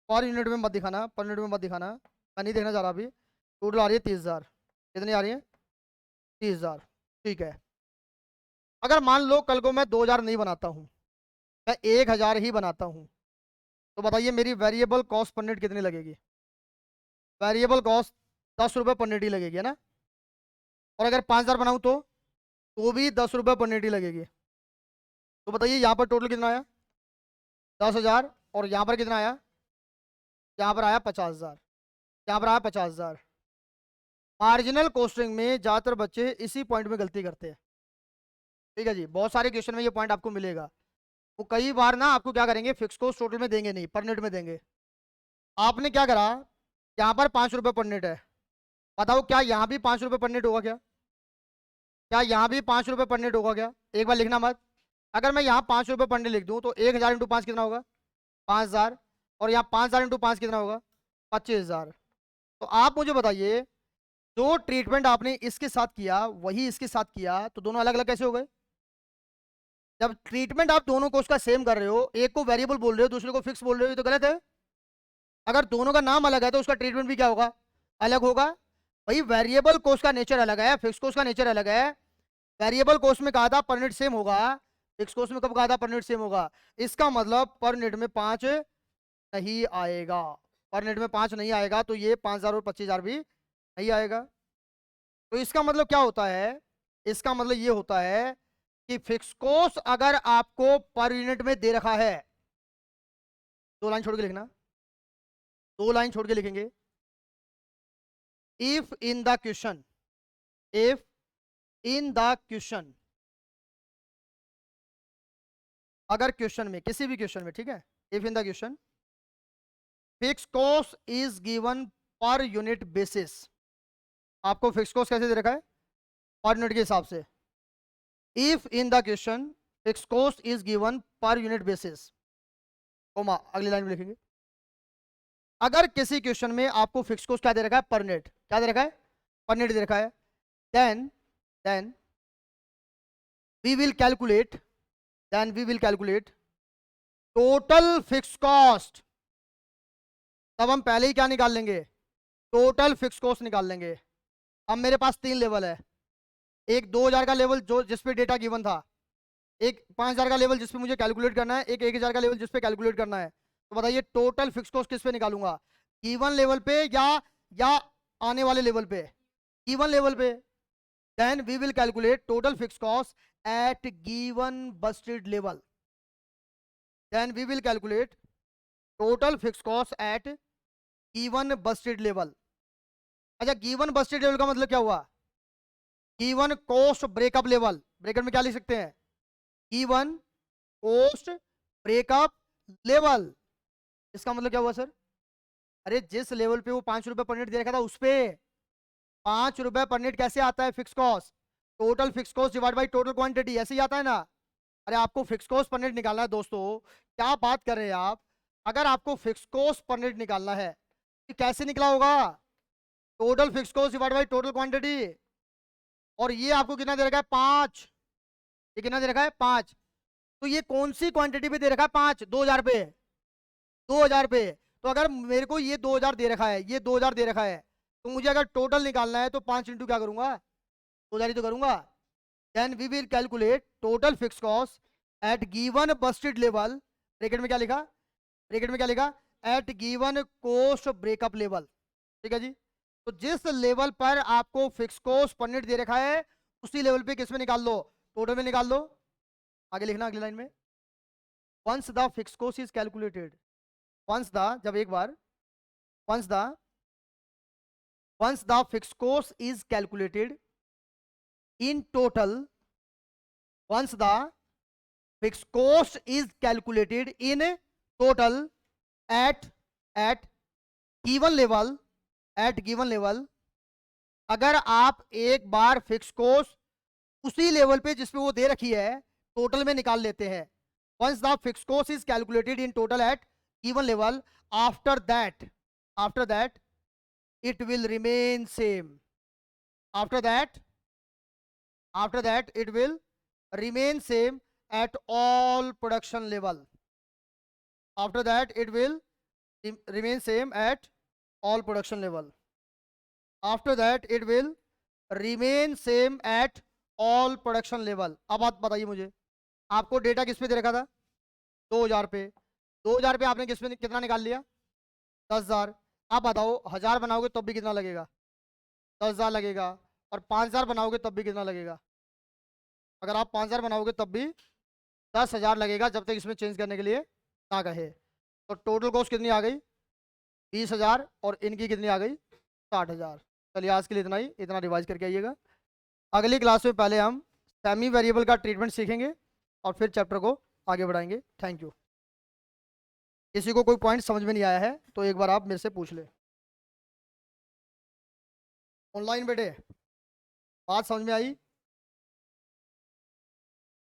पर यूनिट में मत दिखाना, पर यूनिट में मत दिखाना, मैं नहीं देखना चाह रहा अभी। टोटल आ रही है 30,000। कितनी आ रही है? 30,000। ठीक है, अगर मान लो कल को मैं 2000 नहीं बनाता हूँ, मैं 1000 ही बनाता हूँ, तो बताइए मेरी वेरिएबल कॉस्ट पर यूनिट कितनी लगेगी? वेरिएबल कॉस्ट 10 रुपये पर यूनिट ही लगेगी, है ना? और अगर 5000 बनाऊँ तो भी 10 रुपये पर यूनिट ही लगेगी। तो बताइए यहाँ पर टोटल कितना आया? 10,000। और यहाँ पर कितना आया? यहाँ पर आया 50,000। यहाँ पर आया 50,000। मार्जिनल कॉस्टिंग में ज़्यादातर बच्चे इसी पॉइंट में गलती करते हैं। ठीक है जी, बहुत सारे क्वेश्चन में ये पॉइंट आपको मिलेगा। वो कई बार ना आपको क्या करेंगे, फिक्स कॉस्ट टोटल में देंगे नहीं, पर यूनिट में देंगे। आपने क्या करा, यहाँ पर 5 रुपये पर यूनिट है, बताओ क्या यहाँ भी 5 रुपये पर यूनिट होगा? क्या यहाँ भी 5 रुपये पर यूनिट होगा क्या? एक बार लिखना मत। अगर मैं यहाँ 5 रुपये पर यूनिट लिख दूँ तो 1000 इंटू 5 कितना होगा? 5,000। और यहाँ 5,000 इंटू 5 कितना होगा? 25,000। तो आप मुझे बताइए, जो ट्रीटमेंट आपने इसके साथ किया वही इसके साथ किया, तो दोनों अलग अलग कैसे हो गए? जब ट्रीटमेंट आप दोनों को उसका सेम कर रहे हो, एक को वेरिएबल बोल रहे हो, दूसरे को फिक्स बोल रहे हो, ये तो गलत है। अगर दोनों का नाम अलग है तो उसका ट्रीटमेंट भी क्या होगा? अलग होगा। भाई वेरिएबल कोस्ट का नेचर अलग है, फिक्स कोस्ट का नेचर अलग है। वेरिएबल कोस्ट में कहा था पर यूनिट सेम होगा, फिक्स कोस्ट में कब कहा था पर यूनिट सेम होगा? इसका मतलब पर यूनिट में 5 नहीं आएगा। पर यूनिट में 5 नहीं आएगा तो ये 5,000 और 25,000 भी नहीं आएगा। तो इसका मतलब क्या होता है? इसका मतलब ये होता है कि फिक्स कॉस्ट अगर आपको पर यूनिट में दे रखा है, 2 लाइन छोड़ के लिखना, 2 लाइन छोड़ के लिखेंगे। If in the question, if in the question, अगर क्वेश्चन में, किसी भी क्वेश्चन में, ठीक है, if in the question fix cost is given per unit basis, आपको फिक्स कॉस्ट कैसे दे रखा है? पर यूनिट के हिसाब से। If in the question fix cost is given per unit basis, comma अगली लाइन में लिखेंगे। अगर किसी क्वेश्चन में आपको फिक्स कॉस्ट क्या दे रखा है? Per unit. क्या दे रखा है? पर यूनिट दे रखा है। Then we will calculate, then we will calculate total fix cost. तब हम पहले ही क्या निकाल लेंगे? टोटल फिक्स कॉस्ट निकाल लेंगे। अब मेरे पास 3 लेवल है, एक 2000 का लेवल जो जिस पे डेटा गिवन था, एक 5000 का लेवल जिस पे मुझे कैलकुलेट करना है, एक 1000 का लेवल जिस पे कैलकुलेट करना है। तो बताइए टोटल फिक्स कॉस्ट किस पे निकालूंगा? गिवन लेवल पे या आने वाले लेवल पे? गिवन लेवल पे। Then we will calculate total fix cost at given busted level. Then we will calculate total fix cost at given busted level. अच्छा, गिवन बस्टेड लेवल का मतलब क्या हुआ? Given cost breakup level. Bracket में क्या लिख सकते हैं? Given cost breakup level. इसका मतलब क्या हुआ सर? अरे जिस लेवल पे वो 5 रुपए पर यूनिट दे रखा था उस पे 5 रुपए पर यूनिट कैसे आता है? Fix cost, total fix cost divide by total quantity, ऐसे ही आता है ना। अरे आपको फिक्स कॉस्ट पर यूनिट निकालना है दोस्तों, क्या बात कर रहे हैं आप? अगर आपको फिक्स कॉस्ट पर यूनिट निकालना है तो कैसे निकला होगा? Total fix cost divide by total quantity. और ये आपको कितना दे रखा है? 5। ये कितना दे रखा है? 5। तो ये कौन सी क्वांटिटी पे दे रखा है? 5, 2000 पे, 2000 पे। तो अगर मेरे को ये 2000 दे रखा है, ये 2000 दे रखा है, तो मुझे अगर टोटल निकालना है तो 5 इंटू क्या करूंगा, 2000 ही तो करूंगा। Then we will calculate total fix cost at given busted level, bracket में क्या लिखा, ब्रैकेट में क्या लिखा, at given cost breakup level. ठीक है जी। तो जिस लेवल पर आपको फिक्स कॉस्ट पर यूनिट दे रखा है, उसी लेवल पे किस में निकाल लो, टोटल में निकाल लो। आगे लिखना अगली लाइन में, once the fix cost is calculated, once the, जब एक बार, once the, once the fixed cost is calculated in total, once the fixed cost is calculated in total at given level, at given level, अगर आप एक बार fix cost उसी level पे जिसपे वो दे रखी है टोटल में निकाल लेते हैं, once the fixed cost is calculated in total at given level, after that it will remain same, after that it will remain same at all production level, after that it will remain same at all production level, after that it will remain same at all production level। अब बात बताइए मुझे, आपको data किस पे दे रखा था, 2000 पे, 2000 पे आपने किस पे कितना निकाल लिया, 10,000। आप बताओ 1000 बनाओगे तब भी कितना लगेगा, 10,000 लगेगा, और 5000 बनाओगे तब भी कितना लगेगा, अगर आप 5000 बनाओगे तब भी 10,000 लगेगा, जब तक इसमें चेंज करने के लिए ना कहे। तो टोटल कॉस्ट कितनी आ गई, 20,000, और इनकी कितनी आ गई, 60,000। चलिए आज के लिए इतना ही, इतना रिवाइज करके आइएगा। अगली क्लास में पहले हम सेमी वेरिएबल का ट्रीटमेंट सीखेंगे और फिर चैप्टर को आगे बढ़ाएंगे। Thank you. किसी को कोई पॉइंट समझ में नहीं आया है तो एक बार आप मेरे से पूछ ले। ऑनलाइन बेटे बात समझ में आई,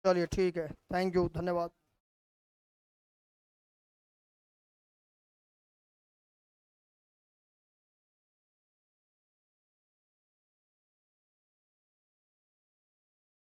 चलिए ठीक है, थैंक यू, धन्यवाद।